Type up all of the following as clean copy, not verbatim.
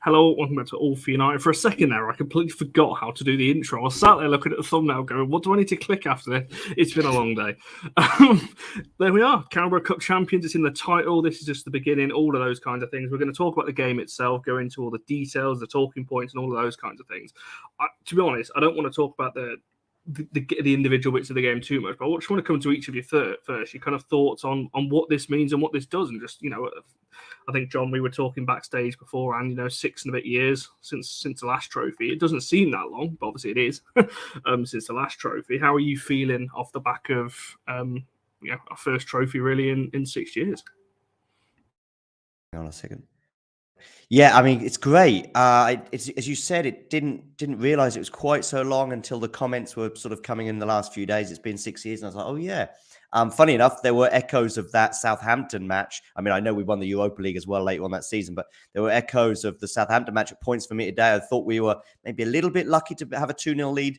Hello, welcome back to All for United. For a second there, I completely forgot how to do the intro. I was sat there looking at the thumbnail going, what do I need to click after this? It's been a long day. There we are, Carabao Cup champions. It's in the title. This is just the beginning, all of those kinds of things. We're going to talk about the game itself, go into all the details, the talking points, and all of those kinds of things. To be honest, I don't want to talk about the individual bits of the game too much, but I just want to come to each of you first. Your kind of thoughts on what this means and what this does, and just, I think, John, we were talking backstage beforehand, 6 and a bit years since the last trophy. It doesn't seem that long, but obviously it is since the last trophy. How are you feeling off the back of our first trophy really in 6 years? Hang on a second. Yeah, I mean, it's great. As you said, it didn't realize it was quite so long until the comments were sort of coming in the last few days. It's been 6 years, and I was like, oh yeah. Funny enough, there were echoes of that Southampton match. I mean, I know we won the Europa League as well later on that season, but there were echoes of the Southampton match at points for me today. I thought we were maybe a little bit lucky to have a 2-0 lead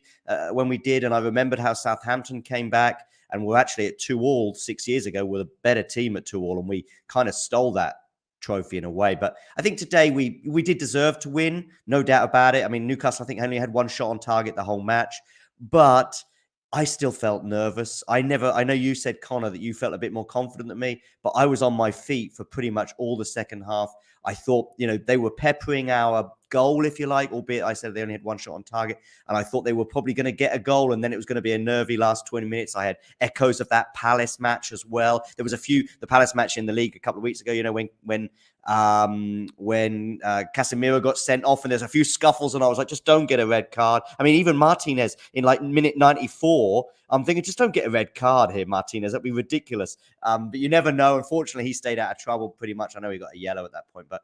when we did, and I remembered how Southampton came back and were actually at 2-2 6 years ago. We're a better team at 2-2, and we kind of stole that trophy in a way. But I think today we did deserve to win, no doubt about it. I mean, Newcastle, I think, only had one shot on target the whole match, but I still felt nervous. I know you said, Connor, that you felt a bit more confident than me, but I was on my feet for pretty much all the second half. I thought, they were peppering our goal, if you like, albeit I said they only had one shot on target. And I thought they were probably going to get a goal, and then it was going to be a nervy last 20 minutes. I had echoes of that Palace match as well. There was the Palace match in the league a couple of weeks ago, when Casemiro got sent off, and there's a few scuffles, and I was like, just don't get a red card. I mean, even Martinez in like minute 94, I'm thinking, just don't get a red card here, Martinez. That'd be ridiculous. But you never know. Unfortunately, he stayed out of trouble pretty much. I know he got a yellow at that point, but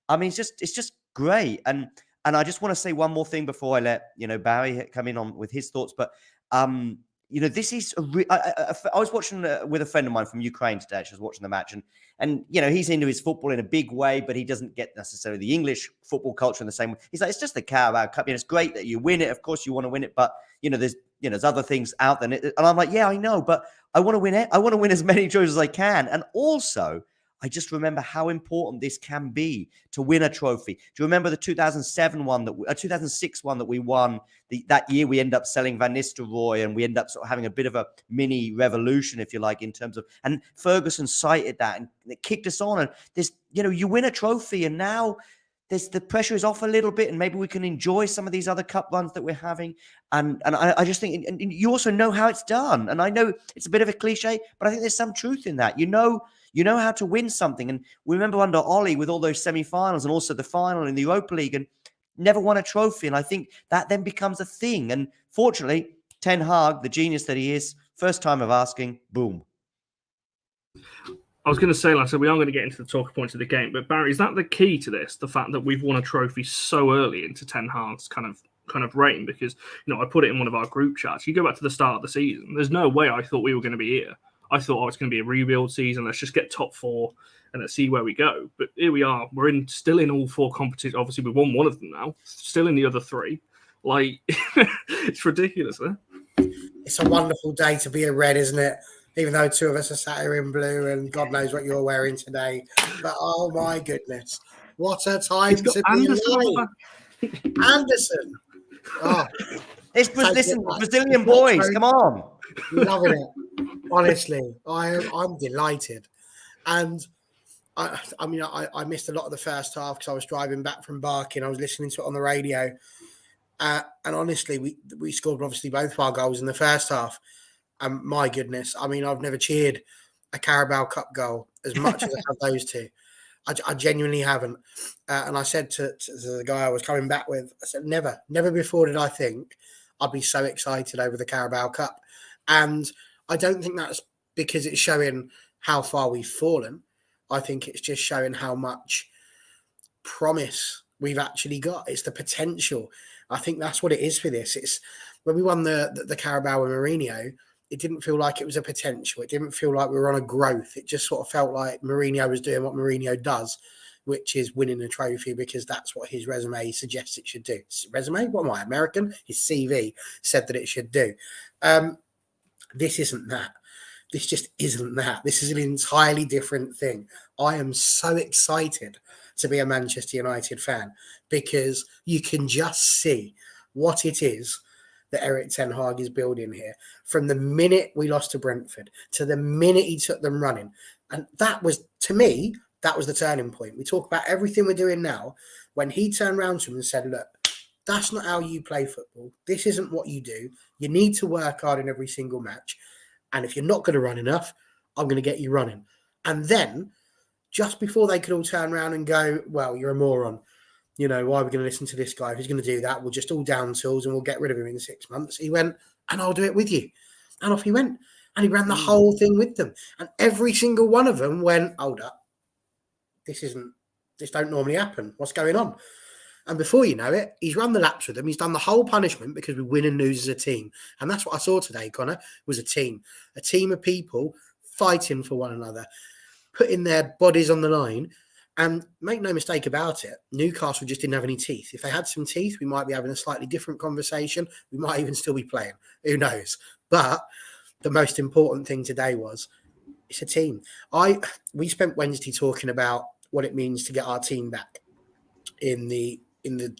I mean, it's just great. And I just want to say one more thing before I let Barry come in on with his thoughts. But this is I was watching with a friend of mine from Ukraine today. I was watching the match, and he's into his football in a big way, but he doesn't get necessarily the English football culture in the same way. He's like, it's just the Carabao Cup. It's great that you win it. Of course, you want to win it, but there's other things out there. And I'm like, yeah, I know, but I want to win it. I want to win as many trophies as I can, and also, I just remember how important this can be to win a trophy. Do you remember the 2006 one that we won? That year we ended up selling Van Nistelrooy, and we ended up sort of having a bit of a mini revolution, if you like, in terms of. And Ferguson cited that, and it kicked us on. And this, you win a trophy, and now the pressure is off a little bit, and maybe we can enjoy some of these other cup runs that we're having. And I just think, and you also know how it's done. And I know it's a bit of a cliche, but I think there's some truth in that. You know how to win something. And we remember under Ollie with all those semi-finals and also the final in the Europa League, and never won a trophy. And I think that then becomes a thing. And fortunately, Ten Hag, the genius that he is, first time of asking, boom. I was going to say, like I said, we are going to get into the talking points of the game, but Barry, is that the key to this? The fact that we've won a trophy so early into Ten Hag's kind of reign? Because, I put it in one of our group chats. You go back to the start of the season, there's no way I thought we were going to be here. I thought, it's going to be a rebuild season. Let's just get top 4 and let's see where we go. But here we are. We're still in all 4 competitions. Obviously, we won one of them now. Still in the other 3. Like, it's ridiculous, huh? It's a wonderful day to be a Red, isn't it? Even though 2 of us are sat here in blue, and God knows what you're wearing today. But oh my goodness, what a time to be alive! Anderson. Oh, it's Brazilian boys. Come on, loving it. Honestly, I'm delighted, and I mean I missed a lot of the first half because I was driving back from Barking. I was listening to it on the radio, and honestly, we scored obviously both of our goals in the first half. And my goodness, I mean, I've never cheered a Carabao Cup goal as much as I have those 2. I genuinely haven't. And I said to the guy I was coming back with, I said, never before did I think I'd be so excited over the Carabao Cup. And I don't think that's because it's showing how far we've fallen. I think it's just showing how much promise we've actually got. It's the potential. I think that's what it is for this. It's when we won the Carabao with Mourinho, it didn't feel like it was a potential. It didn't feel like we were on a growth. It just sort of felt like Mourinho was doing what Mourinho does, which is winning a trophy because that's what his resume suggests it should do. Resume? What am I, American? His CV said that it should do. This isn't that. This just isn't that. This is an entirely different thing. I am so excited to be a Manchester United fan because you can just see what it is that Erik Ten Hag is building here. From the minute we lost to Brentford to the minute he took them running. And that was, to me, that was the turning point. We talk about everything we're doing now. When he turned around to him and said, look, that's not how you play football. This isn't what you do. You need to work hard in every single match. And if you're not going to run enough, I'm going to get you running. And then, just before they could all turn around and go, well, you're a moron. You know, why are we going to listen to this guy? If he's going to do that, we'll just all down tools and we'll get rid of him in 6 months. He went, and I'll do it with you. And off he went. And he ran the whole thing with them. And every single one of them went, hold up. This don't normally happen. What's going on? And before you know it, he's run the laps with them. He's done the whole punishment because we win and lose as a team. And that's what I saw today, Connor, was a team of people fighting for one another, putting their bodies on the line. And make no mistake about it, Newcastle just didn't have any teeth. If they had some teeth, we might be having a slightly different conversation. We might even still be playing. Who knows? But the most important thing today was it's a team. We spent Wednesday talking about what it means to get our team back in the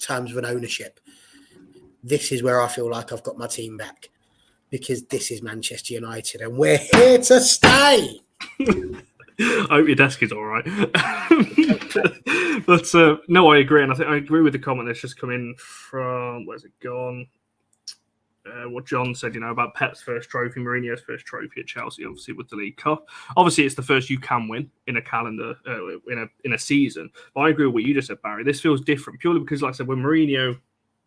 terms of an ownership. This is where I feel like I've got my team back because this is Manchester United and we're here to stay. I hope your desk is all right. but no, I agree. And I agree with the comment that's just come in from, where's it gone? What John said, about Pep's first trophy, Mourinho's first trophy at Chelsea, obviously with the League Cup. Obviously, it's the first you can win in a calendar, in a season. But I agree with what you just said, Barry. This feels different purely because, like I said, when Mourinho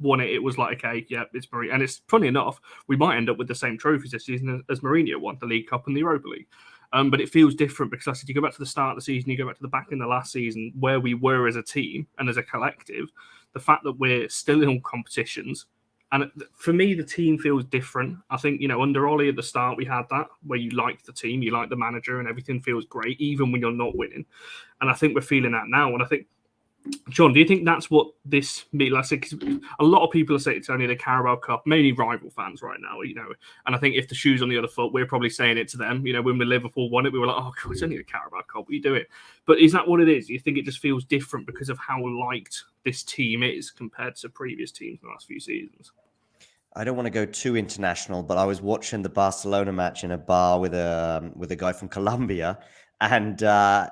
won it, it was like, okay, yeah, it's Mourinho. And it's funny enough, we might end up with the same trophies this season as Mourinho won, the League Cup and the Europa League. But it feels different because, like I said, you go back to the start of the season, you go back to the back in the last season where we were as a team and as a collective. The fact that we're still in all competitions. And for me, the team feels different. I think, under Ollie at the start, we had that where you like the team, you like the manager, and everything feels great, even when you're not winning. And I think we're feeling that now. And I think, John, do you think that's what this means? Like I said, 'cause a lot of people are saying it's only the Carabao Cup, mainly rival fans right now, And I think if the shoe's on the other foot, we're probably saying it to them. When Liverpool won it, we were like, oh, God, it's only the Carabao Cup. We do it. But is that what it is? Do you think it just feels different because of how liked this team is compared to previous teams in the last few seasons? I don't want to go too international, but I was watching the Barcelona match in a bar with a guy from Colombia, and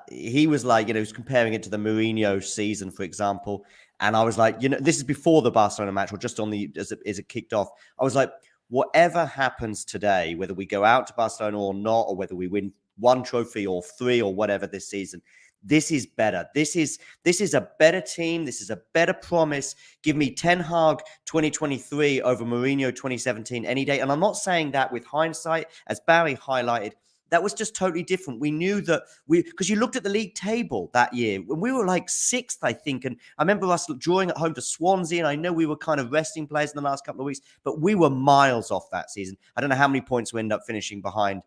he was like, he was comparing it to the Mourinho season, for example. And I was like, this is before the Barcelona match, or just as it kicked off. I was like, whatever happens today, whether we go out to Barcelona or not, or whether we win 1 trophy or 3 or whatever this season, this is better. This is a better team. This is a better promise. Give me Ten Hag 2023 over Mourinho 2017 any day. And I'm not saying that with hindsight, as Barry highlighted. That was just totally different. We knew that because you looked at the league table that year when we were like 6th, I think. And I remember us drawing at home to Swansea. And I know we were kind of resting players in the last couple of weeks, but we were miles off that season. I don't know how many points we ended up finishing behind.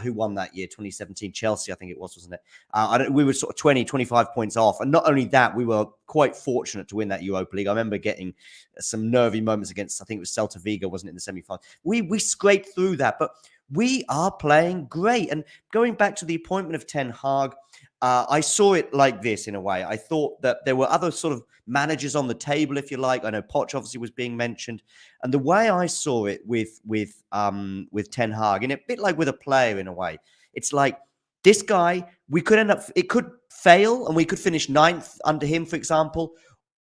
Who won that year? 2017 Chelsea, I think it was, wasn't it? We were sort of 20, 25 points off. And not only that, we were quite fortunate to win that Europa League. I remember getting some nervy moments against, I think it was Celta Vigo, wasn't it, in the semi-final? We scraped through that, but we are playing great. And going back to the appointment of Ten Hag, I saw it like this in a way. I thought that there were other sort of managers on the table, if you like. I know Poch obviously was being mentioned. And the way I saw it with Ten Hag, and a bit like with a player in a way, it's like this guy, it could fail and we could finish 9th under him, for example,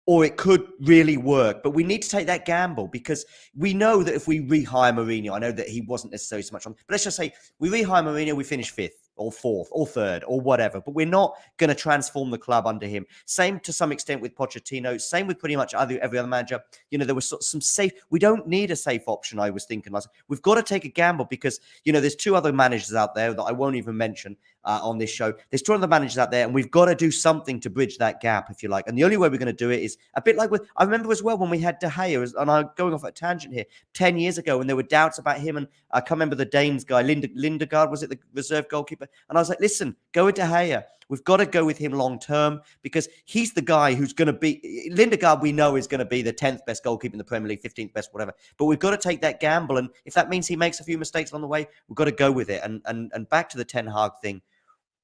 or it could really work. But we need to take that gamble because we know that if we rehire Mourinho, I know that he wasn't necessarily so much on, but let's just say we rehire Mourinho, we finish 5th. Or 4th or 3rd or whatever, but we're not going to transform the club under him. Same to some extent with Pochettino, same with pretty much every other manager. There was some safe, we don't need a safe option, I was thinking. We've got to take a gamble because, there's 2 other managers out there that I won't even mention on this show. There's 2 other managers out there and we've got to do something to bridge that gap, if you like. And the only way we're going to do it is a bit like I remember as well when we had De Gea, and I'm going off a tangent here, 10 years ago when there were doubts about him, and I can't remember the Danes guy, Lindegaard, was it the reserve goalkeeper? And I was like, listen, go with De Gea. We've got to go with him long term because he's the guy who's going to be Lindegaard. We know is going to be the 10th best goalkeeper in the Premier League, 15th best, whatever. But we've got to take that gamble, and if that means he makes a few mistakes along the way, we've got to go with it. And back to the Ten Hag thing,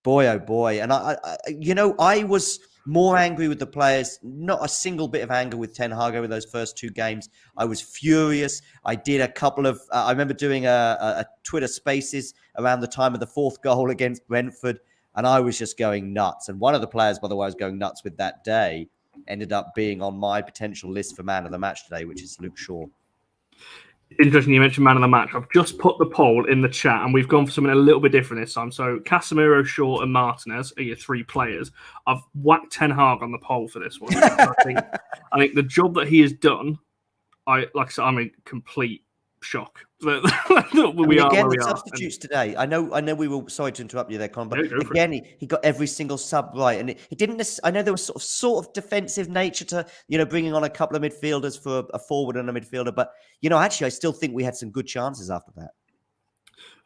boy oh boy. And I was more angry with the players, not a single bit of anger with Ten Hag over those first 2 games. I was furious. I did a couple of, I remember doing a Twitter Spaces around the time of the 4th goal against Brentford, and I was just going nuts. And one of the players, by the way, I was going nuts with that day, ended up being on my potential list for man of the match today, which is Luke Shaw. Interesting you mentioned man of the match. I've just put the poll in the chat and we've gone for something a little bit different this time. So Casemiro, Shaw and Martinez are your 3 players. I've whacked Ten Hag on the poll for this one. I think the job that he has done, I'm in complete shock. The substitutes today. I know we were sorry to interrupt you there, Con, but again he got every single sub right, and he didn't. I know there was sort of defensive nature to bringing on a couple of midfielders for a forward and a midfielder, but actually I still think we had some good chances after that.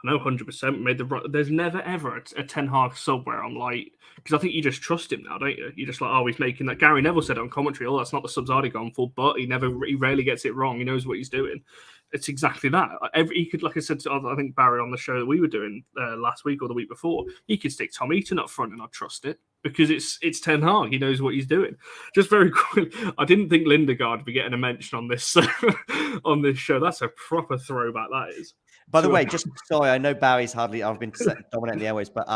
I know 100% there's never ever a Ten Hag sub where I'm like, because I think you just trust him now, don't you? You're just like, he's making that. Gary Neville said it on commentary, that's not the subs I'd have gone for, but he rarely gets it wrong. He knows what he's doing. It's exactly that. He could, like I said to I think Barry on the show that we were doing last week or the week before, he could stick Tom Eaton up front and I'd trust it because it's Ten Hag. He knows what he's doing. Just very quick, I didn't think Lindegaard would be getting a mention on this on this show. That's a proper throwback. That is. By the way, just sorry, I know Barry's I've been dominating the airways, but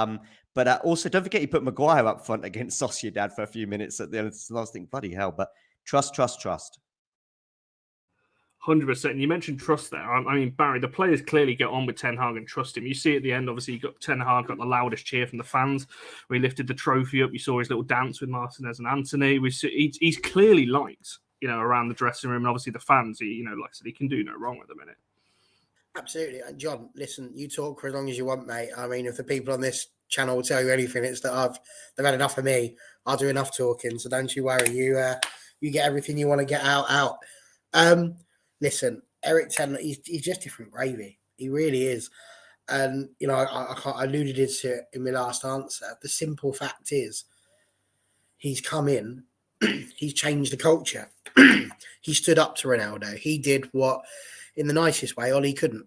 also don't forget you put Maguire up front against Sociedad for a few minutes at the end. It's the last thing, bloody hell. But trust. 100%. And you mentioned trust there. I mean, Barry, the players clearly get on with Ten Hag and trust him. You see at the end, obviously, you got Ten Hag got the loudest cheer from the fans. We lifted the trophy up. You saw his little dance with Martinez and Anthony. He's clearly liked, around the dressing room, and obviously the fans. Like I said, he can do no wrong at the minute. Absolutely. And John, listen, you talk for as long as you want, mate. I mean, if the people on this channel will tell you anything, it's that they've had enough of me. I'll do enough talking, so don't you worry. You get everything you want to get out. Listen, Erik Ten, he's just different gravy. He really is. And, I alluded to it in my last answer. The simple fact is he's come in, he's changed the culture. He stood up to Ronaldo. He did what, in the nicest way, Ollie couldn't.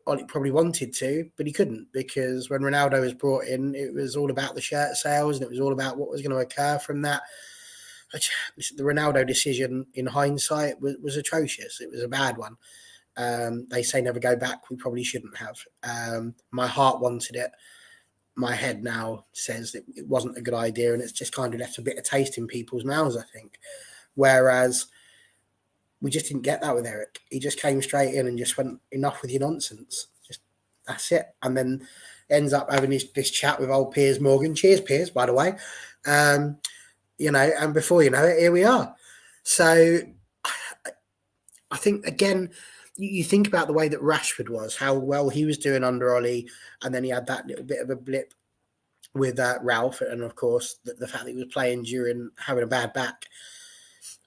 Ollie probably wanted to, but he couldn't because when Ronaldo was brought in, it was all about the shirt sales and it was all about what was going to occur from that. The Ronaldo decision, in hindsight, was atrocious. It was a bad one. They say never go back. We probably shouldn't have. My heart wanted it. My head now says it wasn't a good idea, and it's just kind of left a bitter taste in people's mouths, I think. Whereas we just didn't get that with Erik. He just came straight in and just went, enough with your nonsense. Just that's it. And then ends up having this chat with old Piers Morgan. Cheers, Piers, by the way. And before you know it, here we are. So I think, again, you think about the way that Rashford was, how well he was doing under Ollie, and then he had that little bit of a blip with Ralph, and of course, the fact that he was playing during having a bad back.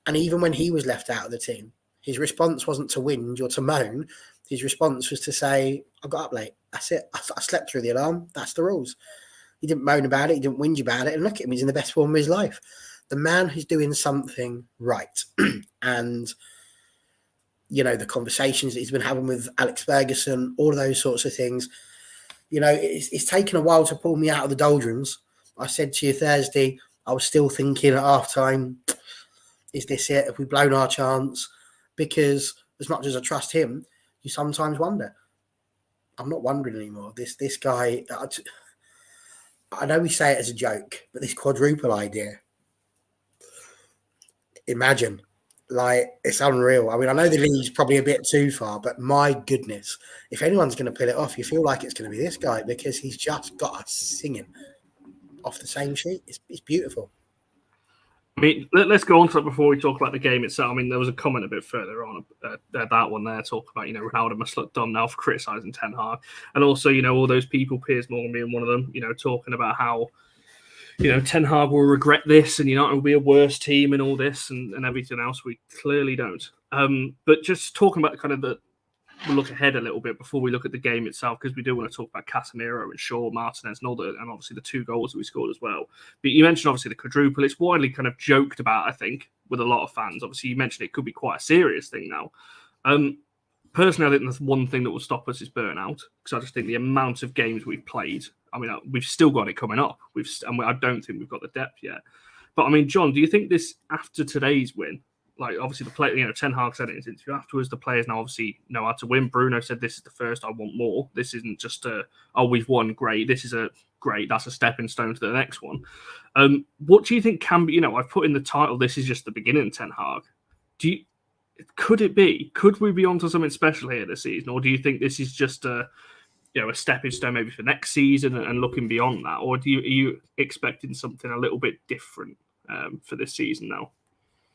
And even when he was left out of the team, his response wasn't to whinge or to moan. His response was to say, I got up late. That's it. I slept through the alarm. That's the rules. He didn't moan about it. He didn't whinge about it. And look at him. He's in the best form of his life. The man is doing something right. And, the conversations that he's been having with Alex Ferguson, all of those sorts of things, it's taken a while to pull me out of the doldrums. I said to you Thursday, I was still thinking at half-time, is this it? Have we blown our chance? Because as much as I trust him, you sometimes wonder. I'm not wondering anymore. This guy, I know we say it as a joke, but this quadruple idea, imagine, it's unreal. I mean, I know the league's probably a bit too far, but my goodness, if anyone's going to pull it off, you feel like it's going to be this guy because he's just got us singing off the same sheet. It's beautiful. I mean, let's go on to it before we talk about the game itself. I mean, there was a comment a bit further on that one there, talking about, Ronaldo must look dumb now for criticising Ten Hag. And also, all those people, Piers Morgan being one of them, talking about how, Ten Hag will regret this and United will be a worse team and all this and everything else. We clearly don't. But just talking about kind of we'll look ahead a little bit before we look at the game itself, because we do want to talk about Casemiro and Shaw, Martinez, and and obviously the 2 goals that we scored as well. But you mentioned obviously the quadruple. It's widely kind of joked about, I think, with a lot of fans. Obviously, you mentioned it could be quite a serious thing now. Personally, I think the one thing that will stop us is burnout, because I just think the amount of games we've played. I mean, we've still got it coming up. I don't think we've got the depth yet. But I mean, John, do you think this, after today's win, like obviously the play, Ten Hag said it in his interview afterwards, the players now obviously know how to win. Bruno said this is the first, I want more. This isn't just we've won, great. This is that's a stepping stone to the next one. What do you think can be, I've put in the title, this is just the beginning, Ten Hag. Could we be onto something special here this season? Or do you think this is just a stepping stone maybe for next season and looking beyond that? Or are you expecting something a little bit different for this season now?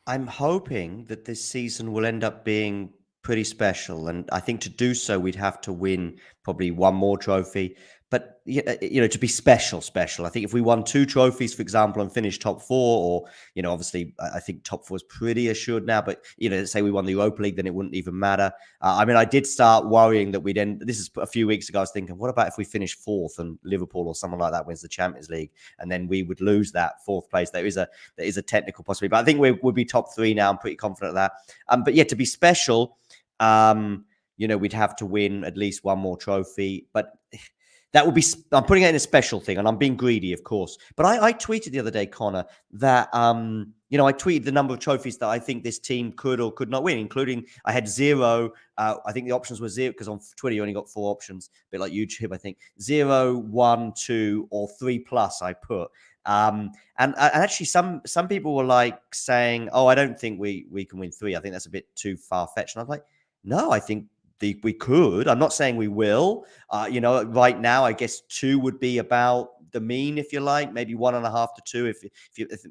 I'm hoping that this season will end up being pretty special. And I think to do so, we'd have to win probably one more trophy. But, to be special. I think if we won 2 trophies, for example, and finished top 4, or, obviously, I think top 4 is pretty assured now. But, let's say we won the Europa League, then it wouldn't even matter. I did start worrying that we'd end. This is a few weeks ago. I was thinking, what about if we finish 4th and Liverpool or someone like that wins the Champions League, and then we would lose that 4th place? There is a technical possibility. But I think we'll be top 3 now. I'm pretty confident of that. But yeah, to be special, we'd have to win at least one more trophy. But that would be, I'm putting it in a special thing, and I'm being greedy, of course. But I tweeted the other day, Connor, that, I tweeted the number of trophies that I think this team could or could not win, including I had 0. I think the options were 0, because on Twitter you only got 4 options, a bit like YouTube, I think. 0, 1, 2, or 3+ I put. And actually some people were like saying, oh, I don't think we can win 3. I think that's a bit too far-fetched. And I was like, no, I think we could. I'm not saying we will. Right now, I guess 2 would be about the mean, if you like. Maybe 1.5 to 2,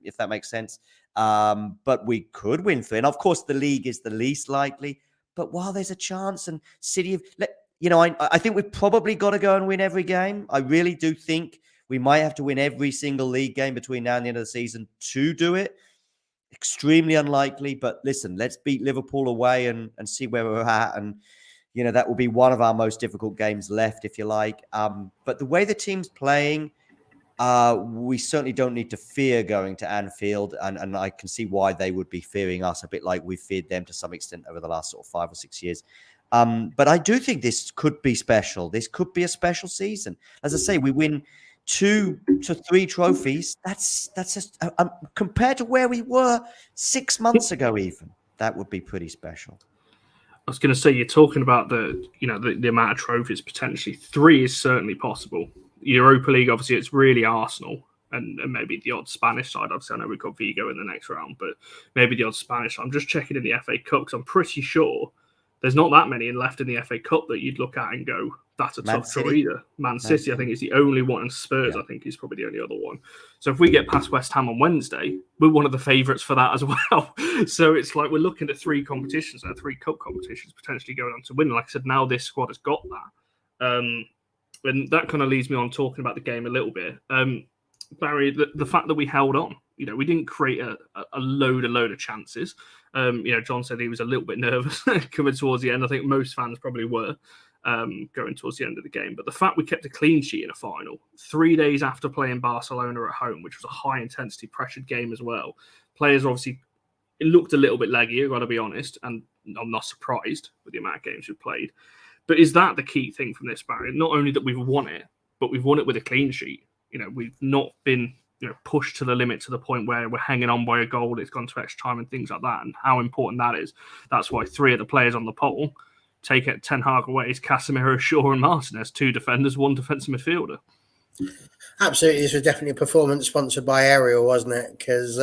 if that makes sense. But we could win 3. And of course, the league is the least likely. But while there's a chance, and City, I think we've probably got to go and win every game. I really do think we might have to win every single league game between now and the end of the season to do it. Extremely unlikely. But listen, let's beat Liverpool away and see where we're at. And that will be one of our most difficult games left, if you like. But the way the team's playing, we certainly don't need to fear going to Anfield. And I can see why they would be fearing us, a bit like we feared them to some extent over the last sort of 5 or 6 years. But I do think this could be special. This could be a special season. As I say, we win 2 to 3 trophies. That's just compared to where we were 6 months ago, even. That would be pretty special. I was going to say, you're talking about the amount of trophies potentially. 3 is certainly possible. Europa League, obviously, it's really Arsenal and maybe the odd Spanish side. Obviously, I know we've got Vigo in the next round, but maybe the odd Spanish. I'm just checking in the FA Cup, because I'm pretty sure there's not that many left in the FA Cup that you'd look at and go, that's a tough draw either. Man City, I think, is the only one, and Spurs, I think, is probably the only other one. So if we get past West Ham on Wednesday, we're one of the favourites for that as well. So it's like we're looking at 3 competitions, 3 cup competitions potentially going on to win. Like I said, now this squad has got that. And that kind of leads me on talking about the game a little bit. Barry, the fact that we held on, we didn't create a load of chances. John said he was a little bit nervous coming towards the end. I think most fans probably were. Going towards the end of the game. But the fact we kept a clean sheet in a final 3 days after playing Barcelona at home, which was a high-intensity, pressured game as well. Players obviously, it looked a little bit leggy, I've got to be honest, and I'm not surprised with the amount of games we've played. But is that the key thing from this, Barry? Not only that we've won it, but we've won it with a clean sheet. We've not been pushed to the limit to the point where we're hanging on by a goal, it's gone to extra time and things like that, and how important that is. That's why 3 of the players on the poll take it Ten Hag away is Casemiro, Shaw and Martinez, 2 defenders, 1 defensive midfielder. Absolutely. This was definitely a performance sponsored by Ariel, wasn't it? Because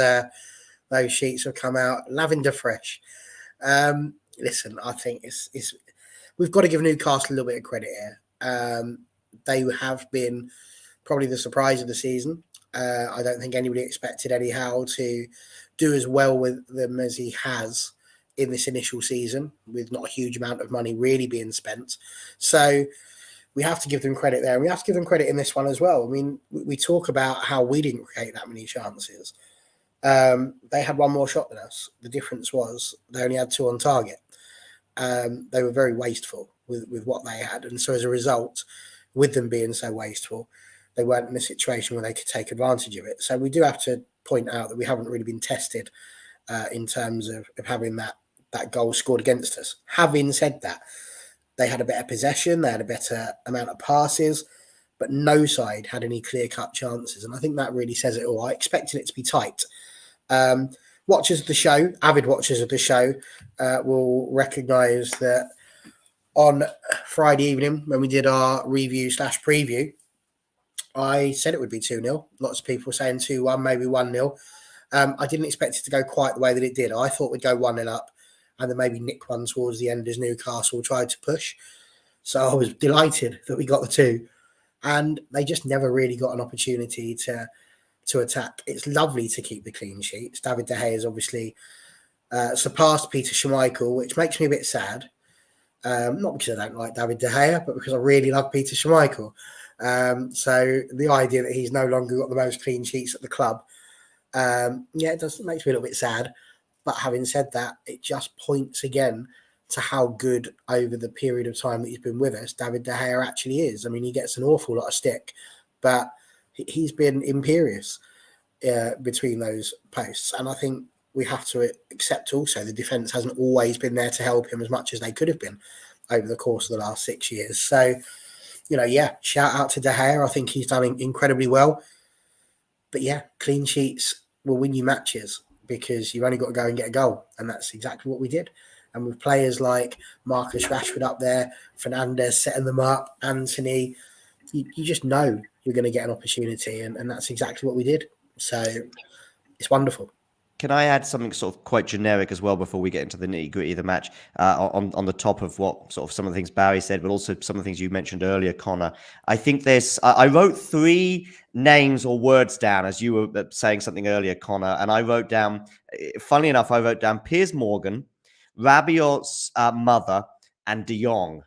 those sheets have come out lavender fresh. Listen, I think it's we've got to give Newcastle a little bit of credit here. They have been probably the surprise of the season. I don't think anybody expected Eddie Howe to do as well with them as he has in this initial season, with not a huge amount of money really being spent. So we have to give them credit there. And we have to give them credit in this one as well. I mean, we talk about how we didn't create that many chances. They had 1 more shot than us. The difference was they only had 2 on target. They were very wasteful. with what they had. And so as a result, with them being so wasteful, they weren't in a situation where they could take advantage of it. So we do have to point out that we haven't really been tested in terms of having that goal scored against us. Having said that, they had a better possession, they had a better amount of passes, but no side had any clear-cut chances. And I think that really says it all. I expected it to be tight. Watchers of the show, avid watchers of the show, will recognise that on Friday evening, when we did our review/preview, I said it would be 2-0. Lots of people saying 2-1, maybe 1-0. I didn't expect it to go quite the way that it did. I thought we'd go 1-0 up and then maybe nick one towards the end as Newcastle tried to push. So I was delighted that we got the 2. And they just never really got an opportunity to attack. It's lovely to keep the clean sheets. David De Gea has obviously surpassed Peter Schmeichel, which makes me a bit sad. Not because I don't like David De Gea, but because I really love Peter Schmeichel. So the idea that he's no longer got the most clean sheets at the club, it makes me a little bit sad. But having said that, it just points again to how good over the period of time that he's been with us, David De Gea actually is. I mean, he gets an awful lot of stick, but he's been imperious between those posts. And I think we have to accept also the defence hasn't always been there to help him as much as they could have been over the course of the last 6 years. So, shout out to De Gea. I think he's done incredibly well. But clean sheets will win you matches because you've only got to go and get a goal. And that's exactly what we did. And with players like Marcus Rashford up there, Fernandes setting them up, Anthony, you just know you're going to get an opportunity. And that's exactly what we did. So it's wonderful. Can I add something sort of quite generic as well before we get into the nitty-gritty of the match on the top of what sort of some of the things Barry said, but also some of the things you mentioned earlier, Connor? I think I wrote 3 names or words down as you were saying something earlier, Connor, and I wrote down, funnily enough, I wrote down Piers Morgan, Rabiot's mother, and De Jong.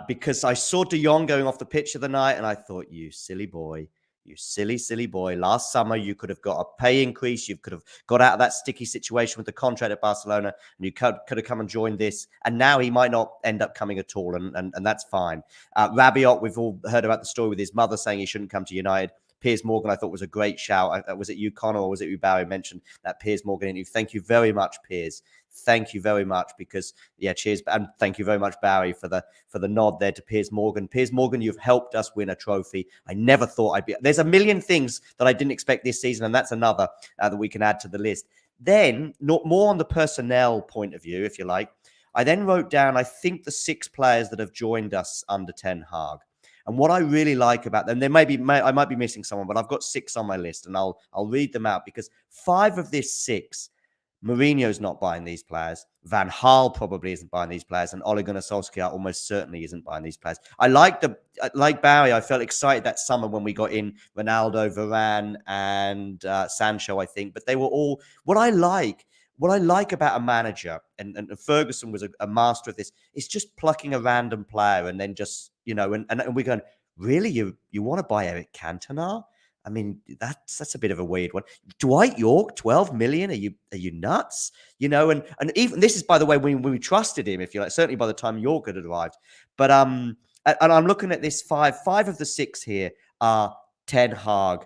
Because I saw De Jong going off the pitch of the night and I thought, you silly boy. You silly, silly boy. Last summer, you could have got a pay increase. You could have got out of that sticky situation with the contract at Barcelona, and you could have come and joined this. And now he might not end up coming at all, and that's fine. Rabiot, we've all heard about the story with his mother saying he shouldn't come to United. Piers Morgan, I thought, was a great shout. Was it you, Connor, or was it you, Barry, mentioned that Piers Morgan interview? Thank you very much, Piers. Thank you very much, because cheers, and thank you very much, Barry, for the nod there to Piers Morgan. Piers Morgan, you've helped us win a trophy. I never thought I'd be. There's a million things that I didn't expect this season, and that's another that we can add to the list. Then, more on the personnel point of view, if you like. I then wrote down, I think, the 6 players that have joined us under Ten Hag. And what I really like about them, I might be missing someone, but I've got 6 on my list, and I'll read them out, because 5 of this 6. Mourinho's not buying these players. Van Gaal probably isn't buying these players, and Ole Gunnar Solskjaer almost certainly isn't buying these players. Like Barry, I felt excited that summer when we got in Ronaldo, Varane, and Sancho, I think. But they were all what I like about a manager, and Ferguson was a master of this. It's just plucking a random player and then just and we're going, really, you want to buy Eric Cantona? I mean, that's a bit of a weird one. Dwight York, 12 million. Are you nuts? And even this is, by the way, when we trusted him, if you like, certainly by the time York had arrived. But and I'm looking at this 5 of the 6 here are Ten Hag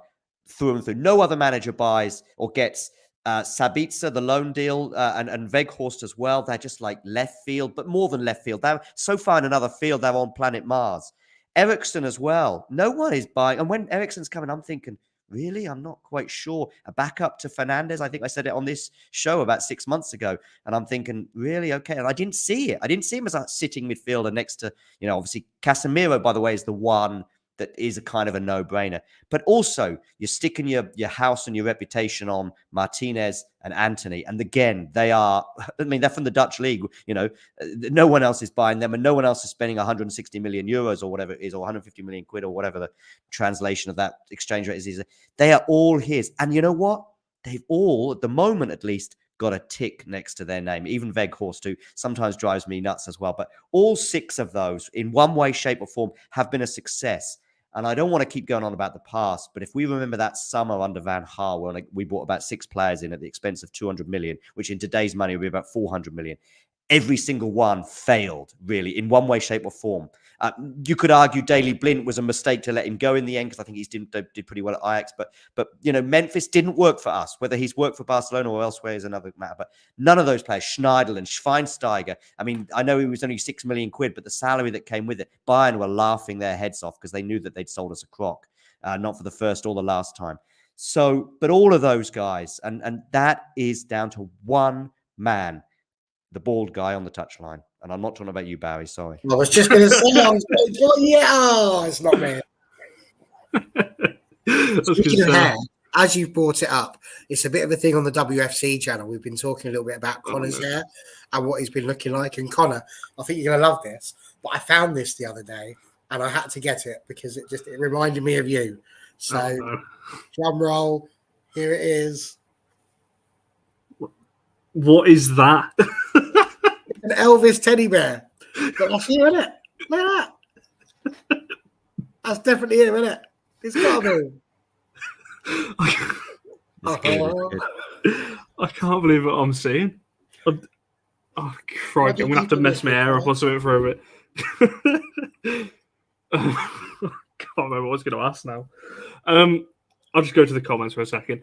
through and through. No other manager buys or gets Sabitzer, the loan deal, and Weghorst as well. They're just like left field, but more than left field. They're so far in another field, they're on planet Mars. Ericsson as well. No one is buying. And when Ericsson's coming, I'm thinking, really? I'm not quite sure. A backup to Fernandes. I think I said it on this show about 6 months ago. And I'm thinking, really? Okay. And I didn't see it. I didn't see him as a sitting midfielder next to, obviously Casemiro, by the way, is the one that is a kind of a no-brainer. But also, you're sticking your house and your reputation on Martinez and Anthony. And again, they're from the Dutch league. No one else is buying them, and no one else is spending 160 million euros or whatever it is, or 150 million quid, or whatever the translation of that exchange rate is. They are all his. And you know what? They've all, at the moment at least, got a tick next to their name. Even Weghorst, who sometimes drives me nuts as well. But all 6 of those, in one way, shape, or form, have been a success. And I don't want to keep going on about the past, but if we remember that summer under Van Gaal, when we bought about 6 players in at the expense of 200 million, which in today's money would be about 400 million. every single one failed, really, in one way, shape, or form. You could argue Daley Blind was a mistake to let him go in the end, because I think he did pretty well at Ajax. But Memphis didn't work for us. Whether he's worked for Barcelona or elsewhere is another matter. But none of those players, Schneiderlin and Schweinsteiger. I mean, I know he was only £6 million, but the salary that came with it, Bayern were laughing their heads off because they knew that they'd sold us a crock, not for the first or the last time. So, but all of those guys, and that is down to one man, the bald guy on the touchline. And I'm not talking about you, Barry. Sorry. I was just going to say, it's not me. Speaking of hair, as you've brought it up, it's a bit of a thing on the WFC channel. We've been talking a little bit about Connor's hair and what he's been looking like. And Connor, I think you're going to love this, but I found this the other day and I had to get it because it reminded me of you. So, drum roll, here it is. What is that? An Elvis teddy bear. Got off you, isn't it? Look at that. That's definitely him, isn't it? It's got to be. I can't believe what I'm seeing. Oh, crikey, I'm going to have to mess my hair up or something for a bit. I can't remember what I was going to ask now. I'll just go to the comments for a second.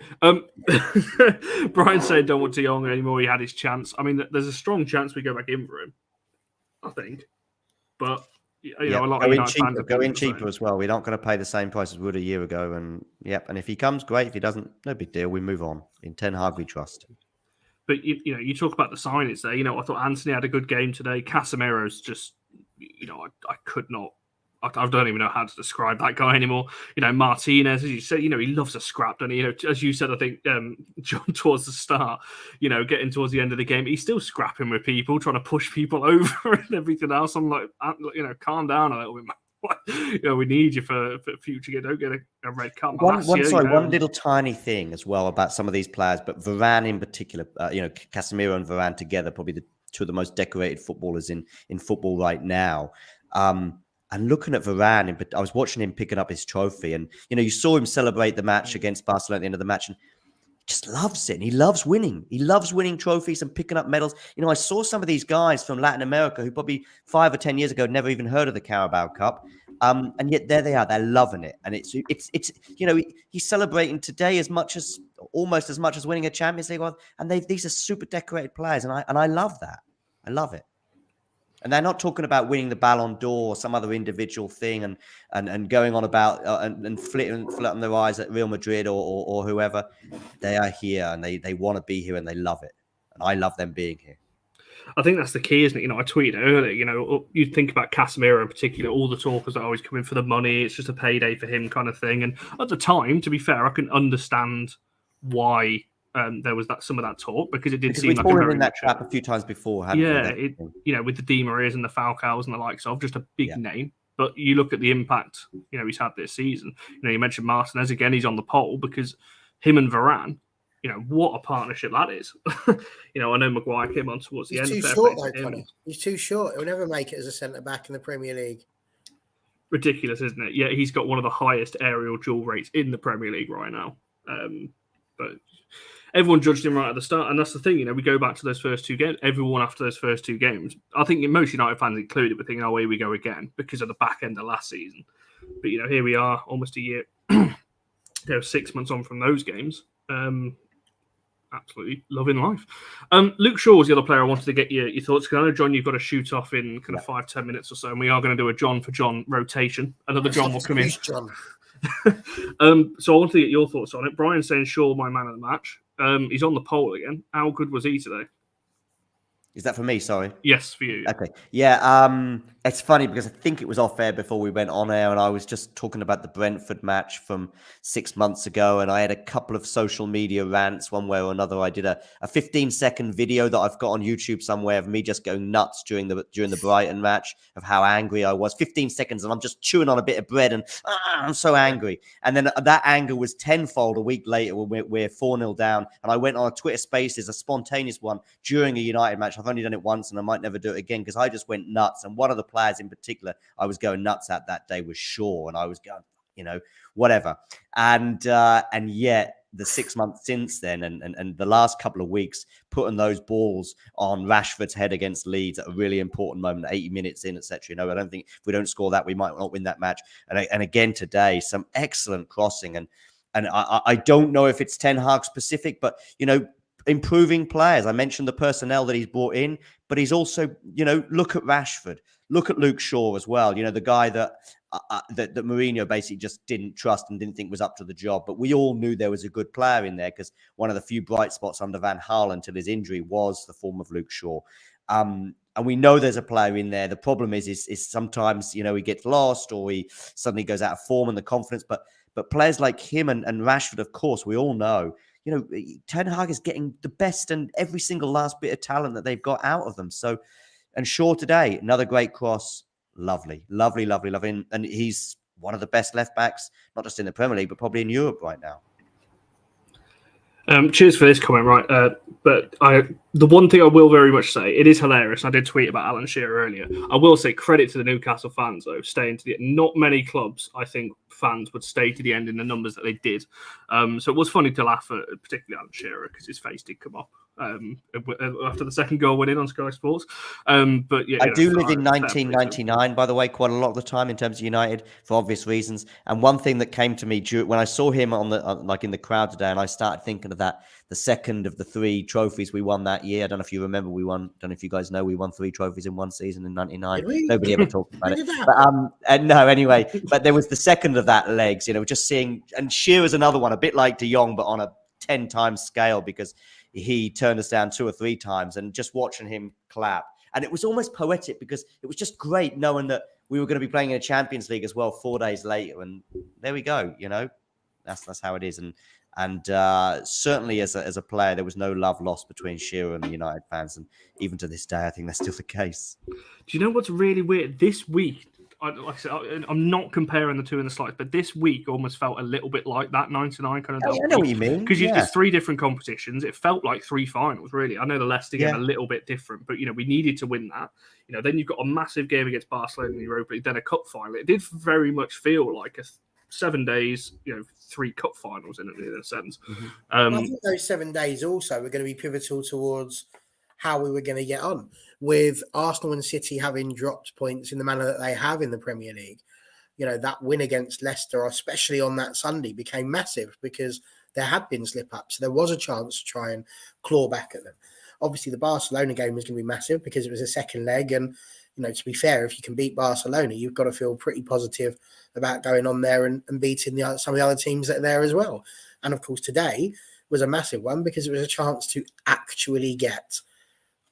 Brian said don't want De Jong anymore. He had his chance. I mean, there's a strong chance we go back in for him, I think. But, a lot of United fans go in cheaper as well. We're not going to pay the same price as we would a year ago. And, and if he comes, great. If he doesn't, no big deal. We move on. In Ten Hag, we trust. But, you talk about the signings there. I thought Anthony had a good game today. Casemiro's just, I could not. I don't even know how to describe that guy anymore. Martinez, as you said, he loves a scrap, doesn't he? As you said, I think, John, towards the start, getting towards the end of the game, he's still scrapping with people, trying to push people over and everything else. I'm like, calm down a little bit, man. We need you for future. Don't get a red card. One little tiny thing as well about some of these players, but Varane in particular, Casemiro and Varane together, probably the two of the most decorated footballers in football right now. And looking at Varane, but I was watching him picking up his trophy, and you saw him celebrate the match against Barcelona at the end of the match, and he just loves it. And he loves winning. He loves winning trophies and picking up medals. I saw some of these guys from Latin America who probably 5 or 10 years ago never even heard of the Carabao Cup, and yet there they are. They're loving it, and it's he's celebrating today almost as much as winning a Champions League. And these are super decorated players, and I love that. I love it. And they're not talking about winning the Ballon d'Or or some other individual thing and going on about and flirting their eyes at Real Madrid or whoever. They are here and they want to be here and they love it. And I love them being here. I think that's the key, isn't it? I tweeted earlier, you think about Casemiro in particular, all the talkers are always coming for the money. It's just a payday for him kind of thing. And at the time, to be fair, I can understand why there was some of that talk because it did seem like a very in that trap a few times before. With the Di Marias and the Falcaos and the likes of just a big name. But you look at the impact, he's had this season. You mentioned Martinez again. He's on the pole because him and Varane. What a partnership that is. I know Maguire came on towards the end. He's too short, though, Connie. He's too short. He'll never make it as a centre back in the Premier League. Ridiculous, isn't it? Yeah, he's got one of the highest aerial duel rates in the Premier League right now. But everyone judged him right at the start, and that's the thing. We go back to those first two games. Everyone after those first two games, I think most United fans included, were thinking, "Oh, here we go again," because of the back end of last season. But here we are, almost a year, 6 months on from those games. Absolutely loving life. Luke Shaw was the other player I wanted to get your thoughts, because I know, John, you've got to shoot off in kind of 5-10 minutes or so, and we are going to do a John for John rotation. Another John will come in. John. So I want to get your thoughts on it. Brian saying Shaw, my man of the match. He's on the poll again. How good was he today? Is that for me? Sorry. Yes, for you. Okay. Yeah. It's funny because I think it was off air before we went on air, and I was just talking about the Brentford match from 6 months ago, and I had a couple of social media rants one way or another. I did a 15-second video that I've got on YouTube somewhere of me just going nuts during the Brighton match of how angry I was. 15 seconds, and I'm just chewing on a bit of bread, and I'm so angry. And then that anger was tenfold a week later when we're 4-0 down, and I went on a Twitter Spaces, a spontaneous one during a United match. I've only done it once, and I might never do it again because I just went nuts. And one of the players in particular I was going nuts at that day was Shaw, and I was going, whatever. And yet the 6 months since then and the last couple of weeks, putting those balls on Rashford's head against Leeds at a really important moment, 80 minutes in, etc. I don't think if we don't score that, we might not win that match. And again today, some excellent crossing. And I don't know if it's Ten Hag specific, but, improving players. I mentioned the personnel that he's brought in, but he's also, look at Rashford, look at Luke Shaw as well. The guy that Mourinho basically just didn't trust and didn't think was up to the job. But we all knew there was a good player in there because one of the few bright spots under Van Gaal until his injury was the form of Luke Shaw. And we know there's a player in there. The problem is sometimes, he gets lost or he suddenly goes out of form and the confidence. But players like him and Rashford, of course, we all know, Ten Hag is getting the best and every single last bit of talent that they've got out of them. So, and Shaw today, another great cross. Lovely. And he's one of the best left backs, not just in the Premier League, but probably in Europe right now. Cheers for this comment, right? But the one thing I will very much say, it is hilarious. I did tweet about Alan Shearer earlier. I will say credit to the Newcastle fans, though, staying to the end. Not many clubs, I think, fans would stay to the end in the numbers that they did. So it was funny to laugh at, particularly Alan Shearer, because his face did come up after the second goal went in on Sky Sports. But yeah, I do live in 1999, by the way, quite a lot of the time in terms of United for obvious reasons. And one thing that came to me when I saw him in the crowd today, and I started thinking of that, the second of the 3 trophies we won that year. I don't know if you remember, don't know if you guys know, we won 3 trophies in one season in 99. Nobody ever talked about it. But, no, anyway, but there was the second of that legs, just seeing, and Shearer's another one, a bit like De Jong, but on a 10 times scale, because he turned us down 2 or 3 times, and just watching him clap. And it was almost poetic because it was just great knowing that we were going to be playing in a Champions League as well 4 days later. And there we go, that's how it is. And certainly as a player, there was no love lost between Shearer and the United fans. And even to this day, I think that's still the case. Do you know what's really weird? This week, like I said, I'm not comparing the two in the slightest, but this week almost felt a little bit like that 99 kind of. I know what you mean. Because it's 3 different competitions. It felt like 3 finals, really. I know the Leicester game a little bit different, but, we needed to win that. Then you've got a massive game against Barcelona in the Europa League, then a cup final. It did very much feel like 7 days, 3 cup finals in a sense. Mm-hmm. I think those 7 days also were going to be pivotal towards how we were going to get on, with Arsenal and City having dropped points in the manner that they have in the Premier League. That win against Leicester, especially on that Sunday, became massive because there had been slip-ups. There was a chance to try and claw back at them. Obviously, the Barcelona game was going to be massive because it was a second leg. And, to be fair, if you can beat Barcelona, you've got to feel pretty positive about going on there and beating some of the other teams that are there as well. And, of course, today was a massive one because it was a chance to actually get